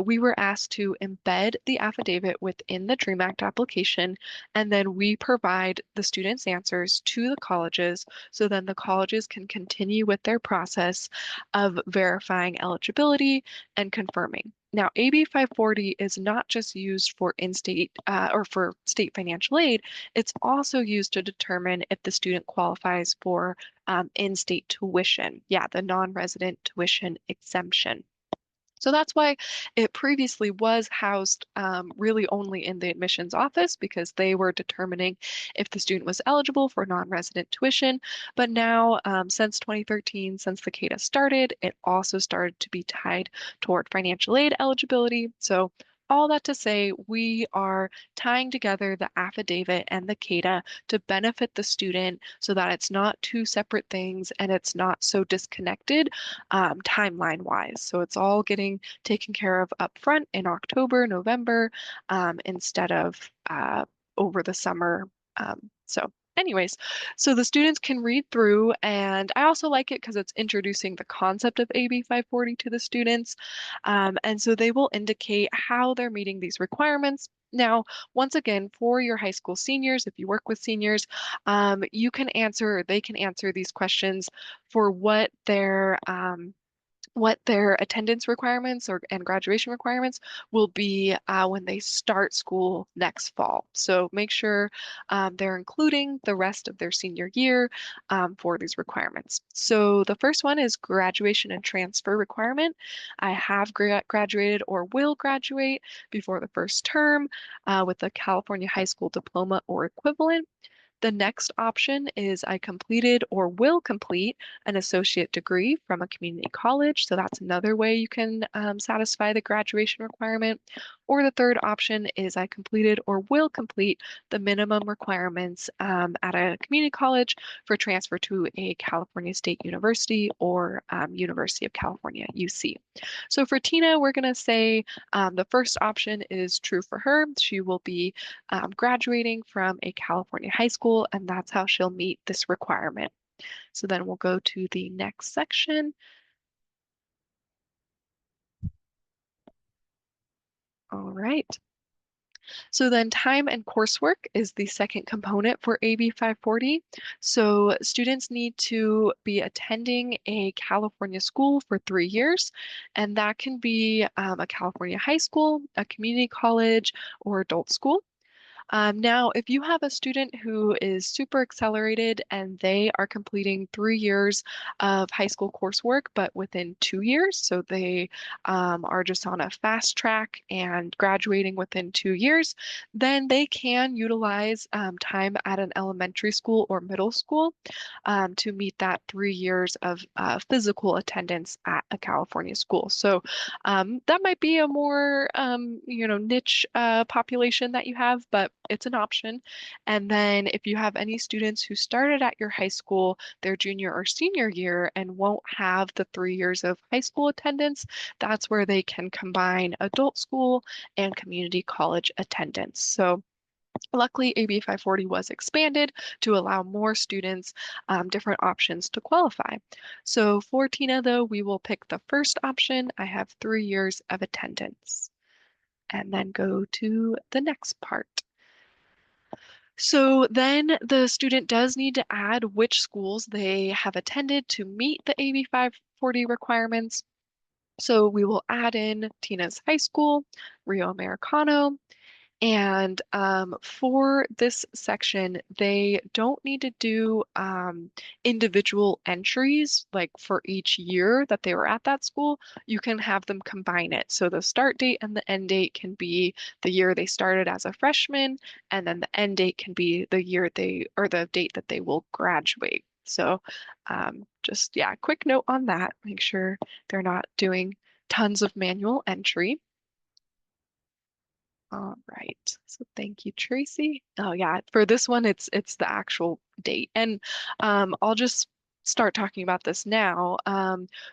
we were asked to embed the affidavit within the DREAM Act application, and then we provide the students' answers to the colleges, so then the colleges can continue with their process of verifying eligibility and confirming. Now, AB 540 is not just used for in-state or for state financial aid, it's also used to determine if the student qualifies for in-state tuition. Yeah, the non-resident tuition exemption. So that's why it previously was housed really only in the admissions office because they were determining if the student was eligible for non-resident tuition. But now, since 2013, since the CADAA started, it also started to be tied toward financial aid eligibility. So all that to say, we are tying together the affidavit and the CADAA to benefit the student so that it's not two separate things and it's not so disconnected timeline wise. So it's all getting taken care of up front in October, November, instead of over the summer. Anyways, so the students can read through, and I also like it because it's introducing the concept of AB 540 to the students. And so they will indicate how they're meeting these requirements. Now, once again, for your high school seniors, if you work with seniors, you can answer, or they can answer these questions for what their attendance requirements or and graduation requirements will be when they start school next fall. So make sure they're including the rest of their senior year for these requirements. So the first one is graduation and transfer requirement. I have graduated or will graduate before the first term with a California high school diploma or equivalent. The next option is I completed or will complete an associate degree from a community college. So that's another way you can satisfy the graduation requirement. Or the third option is I completed or will complete the minimum requirements at a community college for transfer to a California State University or University of California, UC. So for Tina, we're going to say the first option is true for her. She will be graduating from a California high school, and that's how she'll meet this requirement. So then we'll go to the next section. All right. So then time and coursework is the second component for AB 540. So students need to be attending a California school for 3 years, and that can be a California high school, a community college, or adult school. Now, if you have a student who is super accelerated and they are completing 3 years of high school coursework, but within 2 years, so they are just on a fast track and graduating within 2 years, then they can utilize time at an elementary school or middle school to meet that 3 years of physical attendance at a California school. So that might be a more, niche population that you have, but it's an option. And then if you have any students who started at your high school their junior or senior year and won't have the 3 years of high school attendance, that's where they can combine adult school and community college attendance. So luckily, AB 540 was expanded to allow more students different options to qualify. So for Tina, though, we will pick the first option. I have 3 years of attendance, and then go to the next part. So then the student does need to add which schools they have attended to meet the AB 540 requirements. So we will add in Tina's high school, Rio Americano, and for this section, they don't need to do individual entries like for each year that they were at that school. You can have them combine it. So the start date and the end date can be the year they started as a freshman, and then the end date can be the year they or the date that they will graduate. So just, yeah, quick note on that. Make sure they're not doing tons of manual entry. All right. So thank you, Tracy. Oh yeah, for this one, it's the actual date, and I'll just start talking about this now.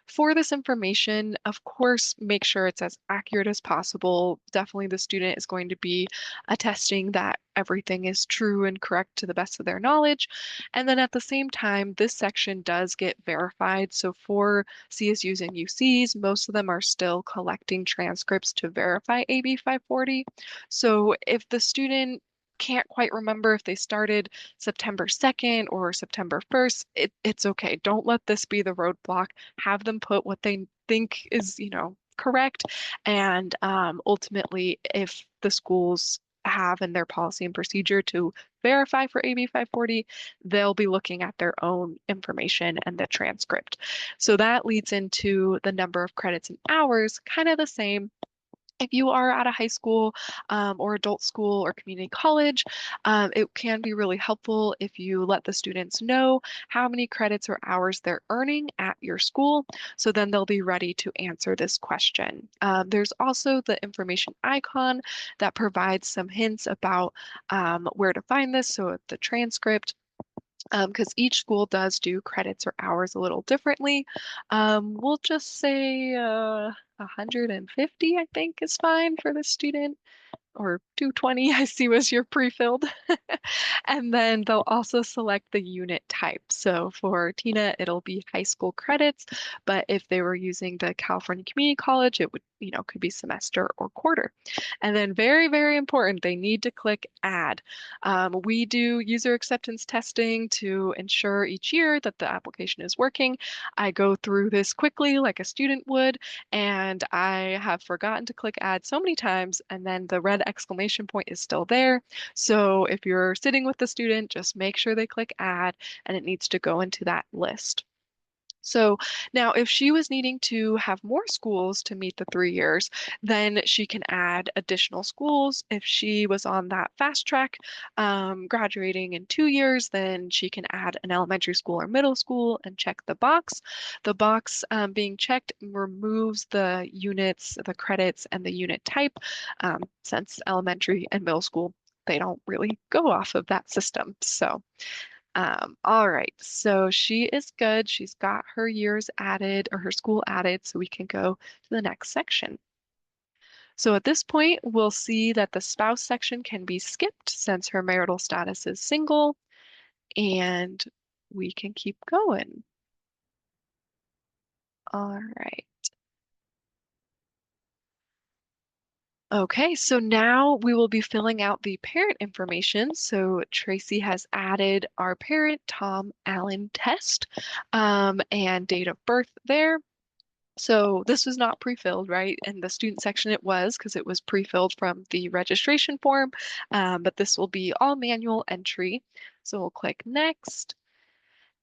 For this information, of course, make sure it's as accurate as possible. Definitely, the student is going to be attesting that everything is true and correct to the best of their knowledge. And then at the same time, this section does get verified. So for CSUs and UCs, most of them are still collecting transcripts to verify AB 540. So if the student can't quite remember if they started September 2nd or September 1st, it's okay. Don't let this be the roadblock. Have them put what they think is, correct. And ultimately, if the schools have in their policy and procedure to verify for AB 540, they'll be looking at their own information and the transcript. So that leads into the number of credits and hours, kind of the same if you are at a high school or adult school or community college, it can be really helpful if you let the students know how many credits or hours they're earning at your school. So then they'll be ready to answer this question. There's also the information icon that provides some hints about where to find this. So the transcript, because each school does do credits or hours a little differently. We'll just say 150, I think, is fine for the student, or 220, I see was your pre-filled. And then they'll also select the unit type. So for Tina, it'll be high school credits, but if they were using the California Community College, it would, could be semester or quarter. And then very, very important, they need to click add. We do user acceptance testing to ensure each year that the application is working. I go through this quickly like a student would, and I have forgotten to click add so many times, and then the red exclamation point is still there. So if you're sitting with the student, just make sure they click add, and it needs to go into that list. So now, if she was needing to have more schools to meet the 3 years, then she can add additional schools. If she was on that fast track, graduating in 2 years, then she can add an elementary school or middle school and check the box. The box being checked removes the units, the credits, and the unit type, since elementary and middle school, they don't really go off of that system. So. All right, so she is good. She's got her years added or her school added, so we can go to the next section. So at this point, we'll see that the spouse section can be skipped since her marital status is single, and we can keep going. All right. Okay, so now we will be filling out the parent information. So Tracy has added our parent, Tom Allen Test, and date of birth there. So this was not pre-filled, right? In the student section it was because it was pre-filled from the registration form, but this will be all manual entry. So we'll click next.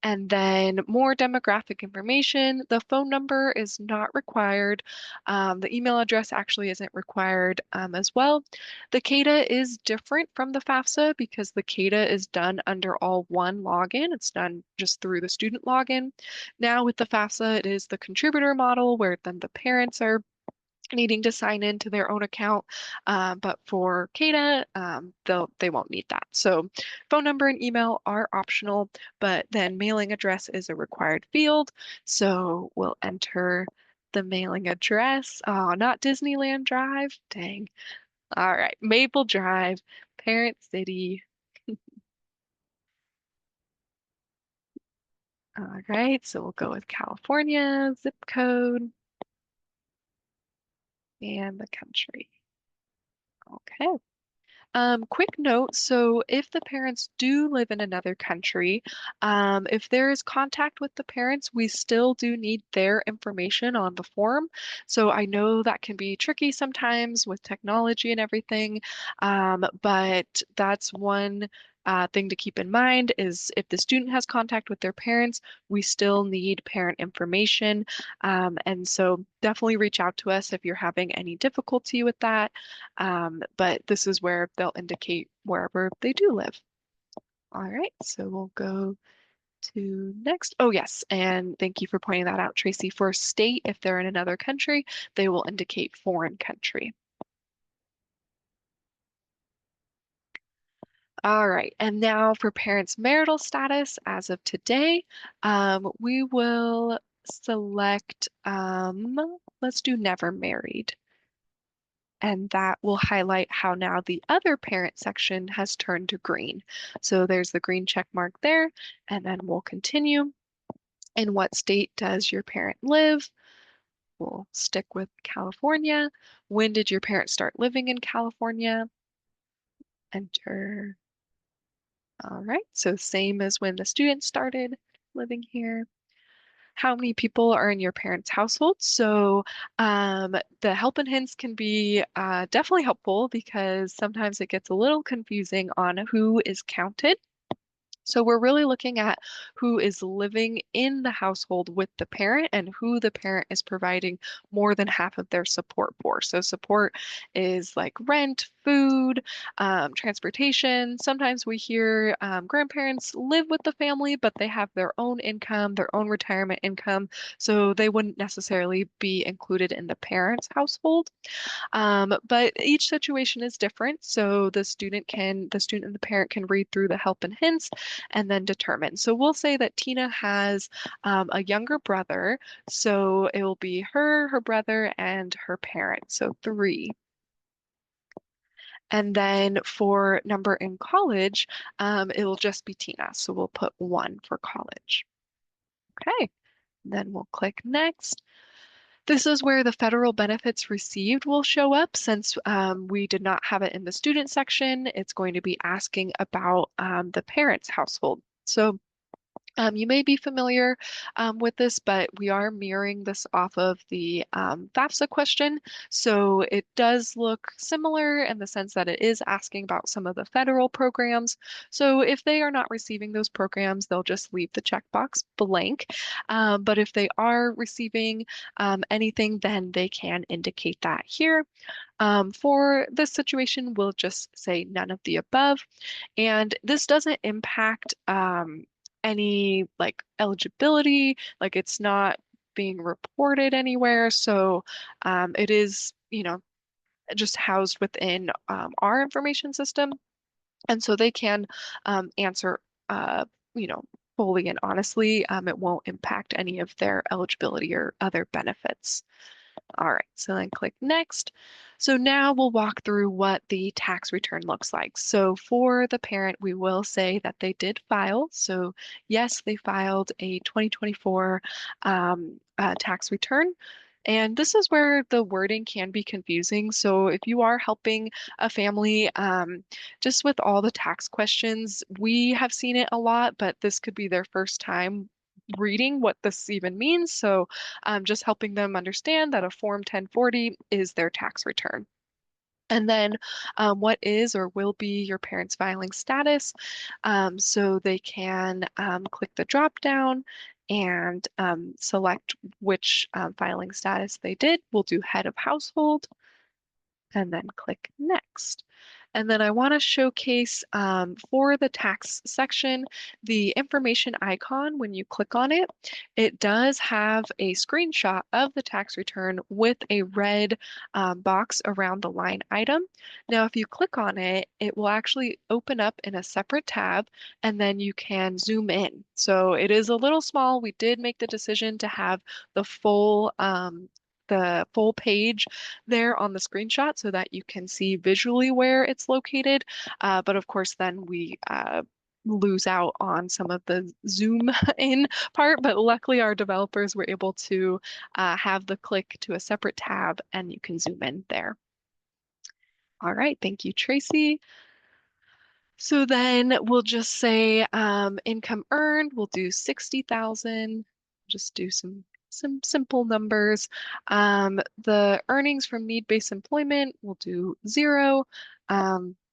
And then more demographic information. The phone number is not required. The email address actually isn't required as well. The CADAA is different from the FAFSA because the CADAA is done under all one login. It's done just through the student login. Now with the FAFSA, it is the contributor model where then the parents are needing to sign into their own account. But for CADA, they won't need that. So phone number and email are optional, but then mailing address is a required field. So we'll enter the mailing address. Oh, not Disneyland Drive. Dang. All right. Maple Drive, parent city. All right. So we'll go with California, zip code, and the country. Okay. Quick note, so if the parents do live in another country, if there is contact with the parents, we still do need their information on the form. So I know that can be tricky sometimes with technology and everything, but that's one thing to keep in mind is if the student has contact with their parents, we still need parent information. And so definitely reach out to us if you're having any difficulty with that. But this is where they'll indicate wherever they do live. All right, so we'll go to next. Oh, yes, and thank you for pointing that out, Tracy. For state, if they're in another country, they will indicate foreign country. All right, and now for parents' marital status as of today, we will select, let's do never married. And that will highlight how now the other parent section has turned to green. So there's the green check mark there, and then we'll continue. In what state does your parent live? We'll stick with California. When did your parents start living in California? Enter. All right, so same as when the student started living here. How many people are in your parents' household? So the help and hints can be definitely helpful because sometimes it gets a little confusing on who is counted. So we're really looking at who is living in the household with the parent and who the parent is providing more than half of their support for. So support is like rent, food, transportation. Sometimes we hear grandparents live with the family, but they have their own income, their own retirement income. So they wouldn't necessarily be included in the parent's household. But each situation is different. So the student and the parent can read through the help and hints and then determine. So we'll say that Tina has a younger brother. So it will be her, her brother, and her parent. So three. And then for number in college, it'll just be Tina. So we'll put one for college. Okay. Then we'll click next. This is where the federal benefits received will show up since we did not have it in the student section. It's going to be asking about the parent's household. So you may be familiar with this, but we are mirroring this off of the FAFSA question. So it does look similar in the sense that it is asking about some of the federal programs. So if they are not receiving those programs, they'll just leave the checkbox blank. But if they are receiving anything, then they can indicate that here. For this situation, we'll just say none of the above. And this doesn't impact any like eligibility, like it's not being reported anywhere. So it is, just housed within our information system. And so they can answer, uh, you know, fully and honestly. It won't impact any of their eligibility or other benefits. All right, so then click next. So now we'll walk through what the tax return looks like. So for the parent, we will say that they did file. So yes, they filed a 2024 tax return. And this is where the wording can be confusing. So if you are helping a family, just with all the tax questions, we have seen it a lot, but this could be their first time reading what this even means. So just helping them understand that a Form 1040 is their tax return. And then what is or will be your parents' filing status? So they can click the drop down and select which filing status they did. We'll do head of household and then click next. And then I want to showcase for the tax section, the information icon, when you click on it, it does have a screenshot of the tax return with a red box around the line item. Now, if you click on it, it will actually open up in a separate tab and then you can zoom in. So it is a little small. We did make the decision to have the full page there on the screenshot so that you can see visually where it's located. But of course, then we lose out on some of the zoom in part. But luckily, our developers were able to have the click to a separate tab and you can zoom in there. All right, thank you, Tracy. So then we'll just say income earned, we'll do 60,000, just do some simple numbers. The earnings from need-based employment, we'll do 0.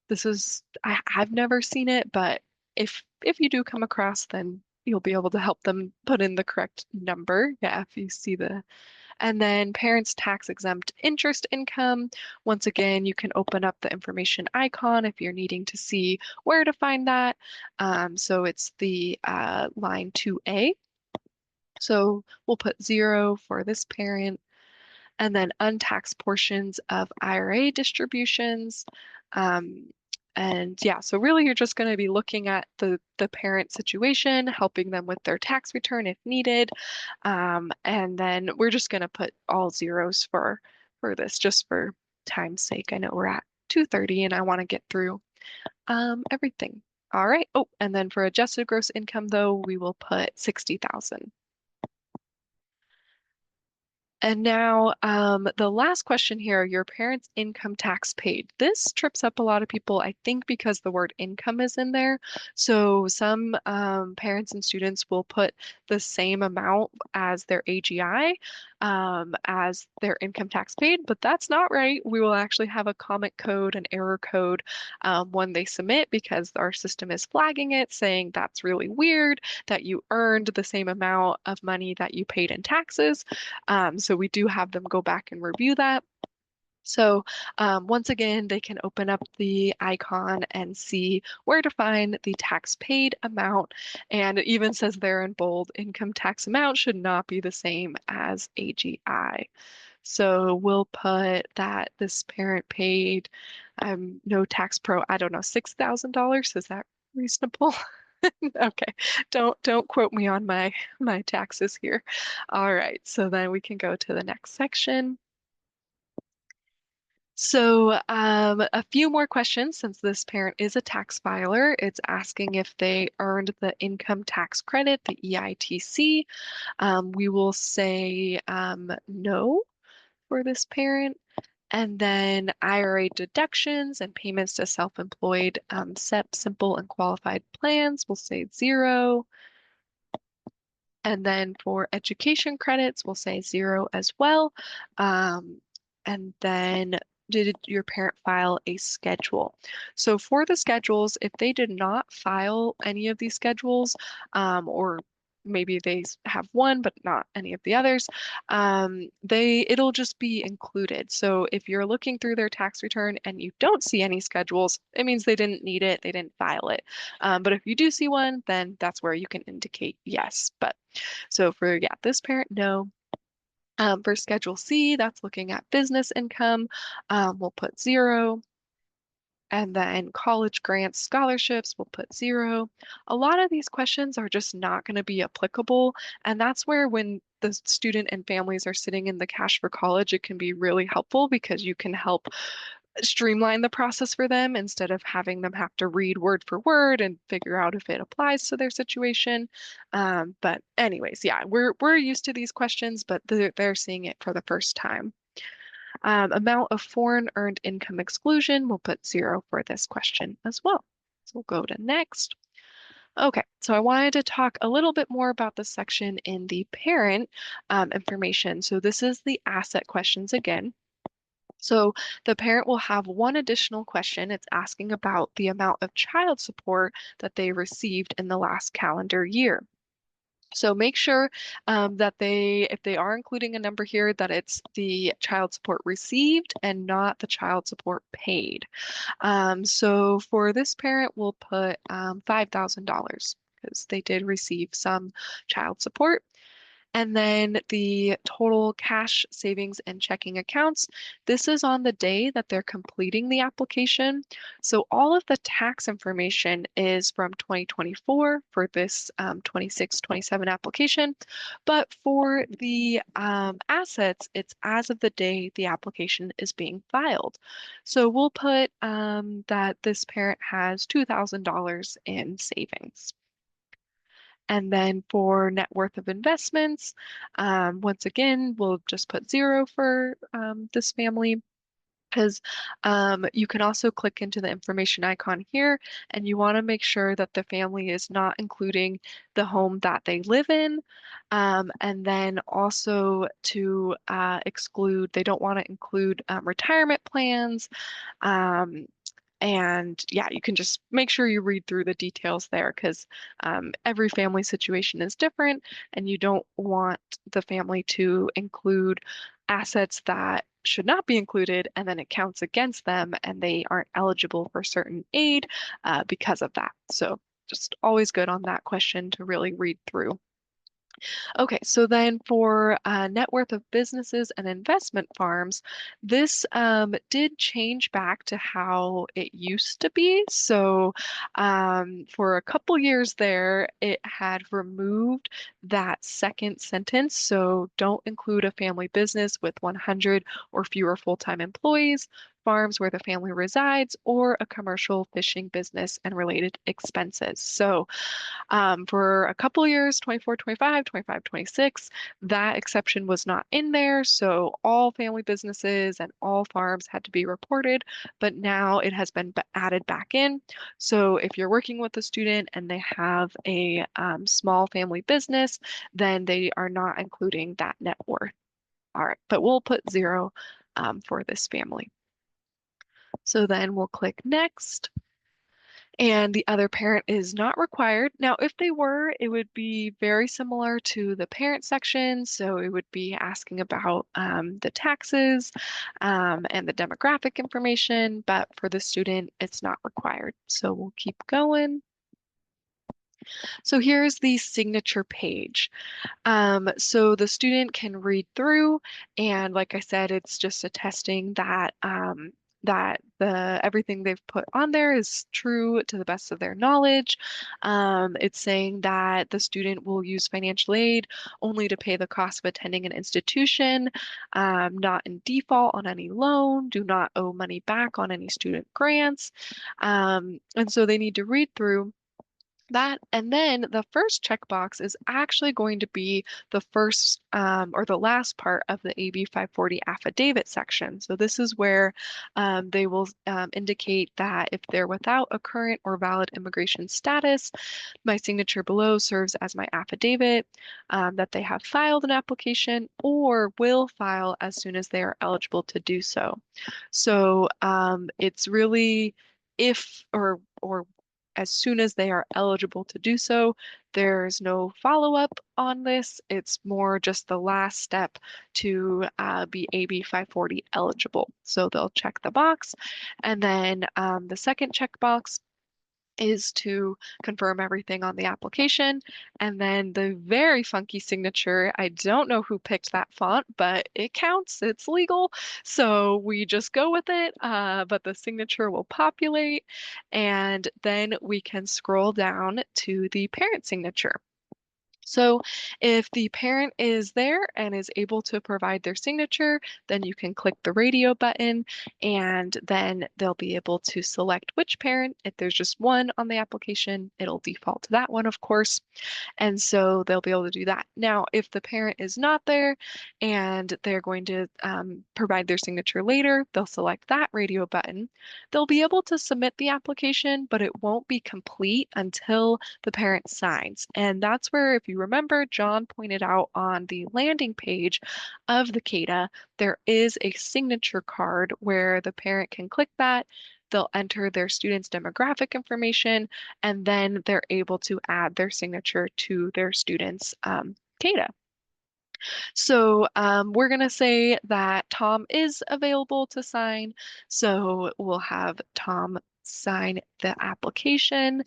This is I've never seen it, but if you do come across, then you'll be able to help them put in the correct number. Yeah, if you see the and then parents' tax exempt interest income. Once again, you can open up the information icon if you're needing to see where to find that. So it's the line 2A. So we'll put 0 for this parent and then untaxed portions of IRA distributions. Um, and yeah, so really you're just going to be looking at the parent situation, helping them with their tax return if needed. And then we're just going to put all zeros for this just for time's sake. I know we're at 2:30 and I want to get through everything. All right. Oh, and then for adjusted gross income though, we will put 60,000. And now, the last question here, your parents' income tax paid. This trips up a lot of people, I think, because the word income is in there. So some parents and students will put the same amount as their AGI as their income tax paid, but that's not right. We will actually have a comment code, an error code when they submit because our system is flagging it, saying that's really weird that you earned the same amount of money that you paid in taxes. So we do have them go back and review that. So once again, they can open up the icon and see where to find the tax paid amount. And it even says there in bold, income tax amount should not be the same as AGI. So we'll put that this parent paid no tax pro, I don't know, $6,000. Is that reasonable? Okay, don't quote me on my taxes here. All right, so then we can go to the next section. So a few more questions since this parent is a tax filer. It's asking if they earned the income tax credit, the EITC. We will say no for this parent. And then IRA deductions and payments to self-employed SEP simple and qualified plans, we'll say 0. And then for education credits, we'll say 0 as well. And then did your parent file a schedule? So for the schedules, if they did not file any of these schedules, or maybe they have one but not any of the others, it'll just be included. So if you're looking through their tax return and you don't see any schedules, it means they didn't need it, they didn't file it. But if you do see one, then that's where you can indicate yes. But so for, yeah, this parent, no. For Schedule C, that's looking at business income. We'll put 0. And then college grants, scholarships, we'll put 0. A lot of these questions are just not going to be applicable. And that's where when the student and families are sitting in the cash for college, it can be really helpful because you can help streamline the process for them instead of having them have to read word for word and figure out if it applies to their situation. But anyways, yeah, we're used to these questions, but they're seeing it for the first time. Amount of foreign earned income exclusion, we'll put 0 for this question as well. So we'll go to next. Okay, so I wanted to talk a little bit more about this section in the parent information. So this is the asset questions again. So the parent will have one additional question. It's asking about the amount of child support that they received in the last calendar year. So make sure that if they are including a number here, that it's the child support received and not the child support paid. So for this parent, we'll put $5,000 because they did receive some child support. And then the total cash savings and checking accounts. This is on the day that they're completing the application. So all of the tax information is from 2024 for this 26-27 application. But for the assets, it's as of the day the application is being filed. So we'll put that this parent has $2,000 in savings. And then for net worth of investments, once again, we'll just put 0 for this family because you can also click into the information icon here and you want to make sure that the family is not including the home that they live in. And then also to exclude, they don't want to include retirement plans, um, and yeah, you can just make sure you read through the details there because every family situation is different, and you don't want the family to include assets that should not be included, and then it counts against them, and they aren't eligible for certain aid because of that. So just always good on that question to really read through. Okay, so then for net worth of businesses and investment farms, this did change back to how it used to be. So for a couple years there, it had removed that second sentence. So don't include a family business with 100 or fewer full-time employees, farms where the family resides, or a commercial fishing business and related expenses. So for a couple years, 24, 25, 25, 26, that exception was not in there. So all family businesses and all farms had to be reported, but now it has been added back in. So if you're working with a student and they have a small family business, then they are not including that net worth. All right, but we'll put 0 for this family. So then we'll click next. And the other parent is not required. Now, if they were, it would be very similar to the parent section. So it would be asking about the taxes and the demographic information, but for the student, it's not required. So we'll keep going. So here's the signature page. So the student can read through, and like I said, it's just attesting that that the everything they've put on there is true to the best of their knowledge. It's saying that the student will use financial aid only to pay the cost of attending an institution, not in default on any loan, do not owe money back on any student grants. And so they need to read through that. And then the first checkbox is actually going to be the first or the last part of the AB 540 affidavit section. So this is where they will indicate that if they're without a current or valid immigration status, my signature below serves as my affidavit that they have filed an application or will file as soon as they are eligible to do so. So it's really if or as soon as they are eligible to do so. There's no follow-up on this. It's more just the last step to be AB 540 eligible. So they'll check the box. And then the second checkbox is to confirm everything on the application. And then the very funky signature, I don't know who picked that font, but it counts, it's legal. So we just go with it, but the signature will populate. And then we can scroll down to the parent signature. So if the parent is there and is able to provide their signature, then you can click the radio button and then they'll be able to select which parent. If there's just one on the application, it'll default to that one, of course. And so they'll be able to do that. Now, if the parent is not there and they're going to provide their signature later, they'll select that radio button. They'll be able to submit the application, but it won't be complete until the parent signs. And that's where, if you remember, John pointed out on the landing page of the CADAA, there is a signature card where the parent can click that. They'll enter their student's demographic information, and then they're able to add their signature to their student's CADAA. So we're going to say that Tom is available to sign. So we'll have Tom sign the application.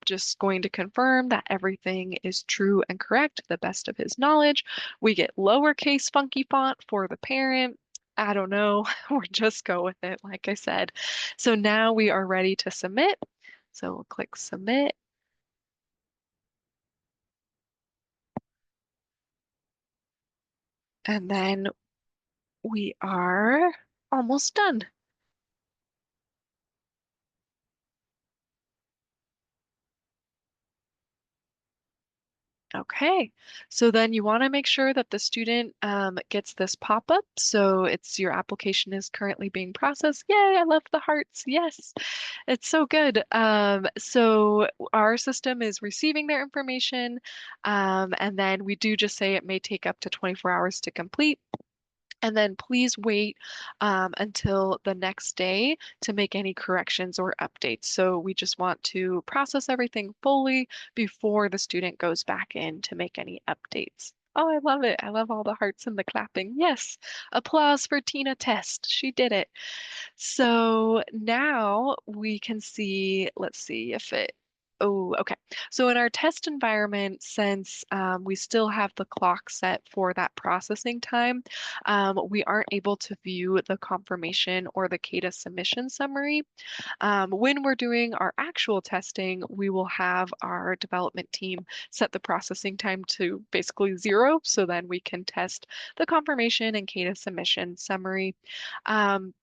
Just going to confirm that everything is true and correct to the best of his knowledge. We get lowercase funky font for the parent. I don't know. We'll just go with it, like I said. So now we are ready to submit. So we'll click submit. And then we are almost done. Okay, so then you want to make sure that the student gets this pop-up. So it's your application is currently being processed. Yay, I love the hearts. Yes, it's so good. So our system is receiving their information, and then we do just say it may take up to 24 hours to complete. And then please wait until the next day to make any corrections or updates. So we just want to process everything fully before the student goes back in to make any updates. Oh, I love it. I love all the hearts and the clapping. Yes. Applause for Tina Test. She did it. So now we can see, let's see if it, oh, okay. So in our test environment, since we still have the clock set for that processing time, we aren't able to view the confirmation or the CADA submission summary. When we're doing our actual testing, we will have our development team set the processing time to basically 0, so then we can test the confirmation and CADA submission summary. Um,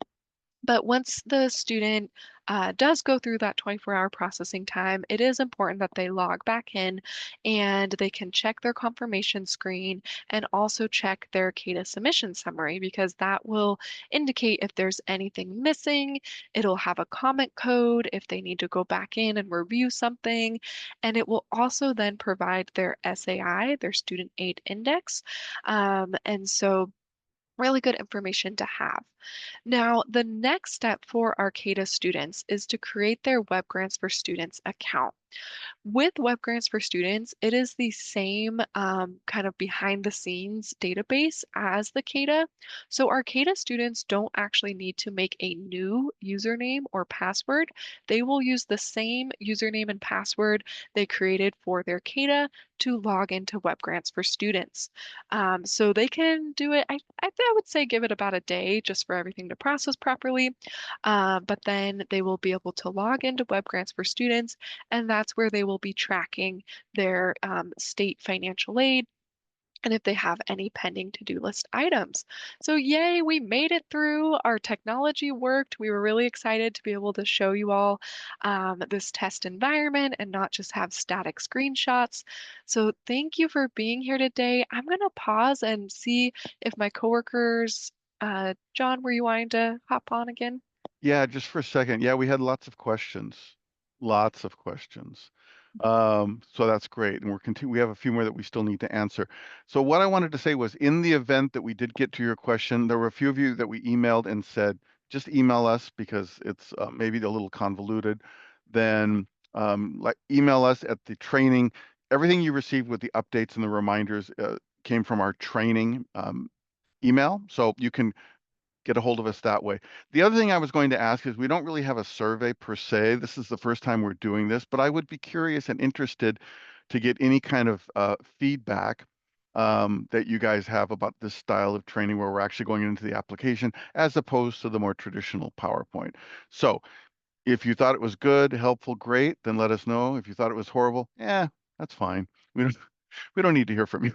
but once the student does go through that 24-hour processing time, it is important that they log back in and they can check their confirmation screen and also check their CADA submission summary because that will indicate if there's anything missing. It'll have a comment code if they need to go back in and review something. And it will also then provide their SAI, their student aid index. And so really good information to have. Now, the next step for Arcada students is to create their Web Grants for Students account. With Web Grants for Students, it is the same kind of behind the scenes database as the CADA. So our CADA students don't actually need to make a new username or password. They will use the same username and password they created for their CADA to log into Web Grants for Students. So they can do it, I would say give it about a day just for everything to process properly. But then they will be able to log into Web Grants for Students, and that's where they will be tracking their state financial aid and if they have any pending to-do list items. So yay, we made it through. Our technology worked. We were really excited to be able to show you all this test environment and not just have static screenshots. So thank you for being here today. I'm going to pause and see if my coworkers, John, were you wanting to hop on again? Yeah, just for a second. Yeah, we had lots of questions. Lots of questions. So that's great. And we have a few more that we still need to answer. So what I wanted to say was in the event that we did get to your question, there were a few of you that we emailed and said, just email us because it's maybe a little convoluted. Then like email us at the training. Everything you received with the updates and the reminders came from our training email. So you can get a hold of us that way. The other thing I was going to ask is we don't really have a survey per se. This is the first time we're doing this, but I would be curious and interested to get any kind of feedback that you guys have about this style of training where we're actually going into the application as opposed to the more traditional PowerPoint. So if you thought it was good, helpful, great, then let us know. If you thought it was horrible, that's fine. We don't, We don't need to hear from you.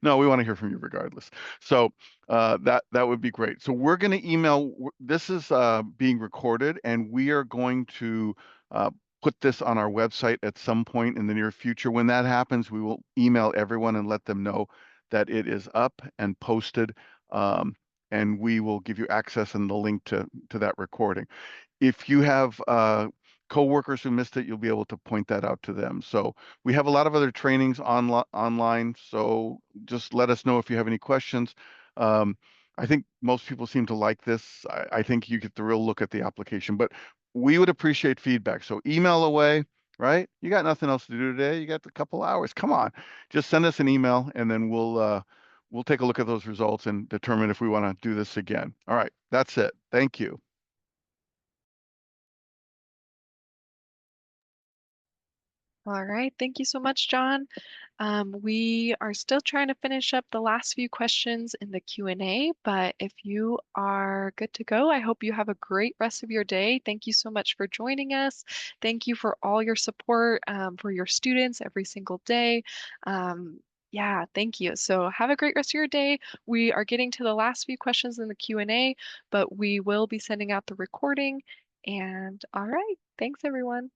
No, we want to hear from you regardless. So that would be great. So we're going to email. This is being recorded, and we are going to uh, put this on our website at some point in the near future. When that happens, we will email everyone and let them know that it is up and posted, um, and we will give you access and the link to that recording. If you have coworkers who missed it, you'll be able to point that out to them. So we have a lot of other trainings online. So just let us know if you have any questions. Um, I think most people seem to like this. I think you get the real look at the application, but we would appreciate feedback. So email away, right? You got nothing else to do today. You got a couple hours. Come on, just send us an email, and then we'll take a look at those results and determine if we want to do this again. All right, that's it. Thank you. All right, thank you so much, John. We are still trying to finish up the last few questions in the Q&A, but if you are good to go, I hope you have a great rest of your day. Thank you so much for joining us. Thank you for all your support for your students every single day. Yeah, thank you. So have a great rest of your day. We are getting to the last few questions in the Q&A, but we will be sending out the recording. And all right, thanks everyone.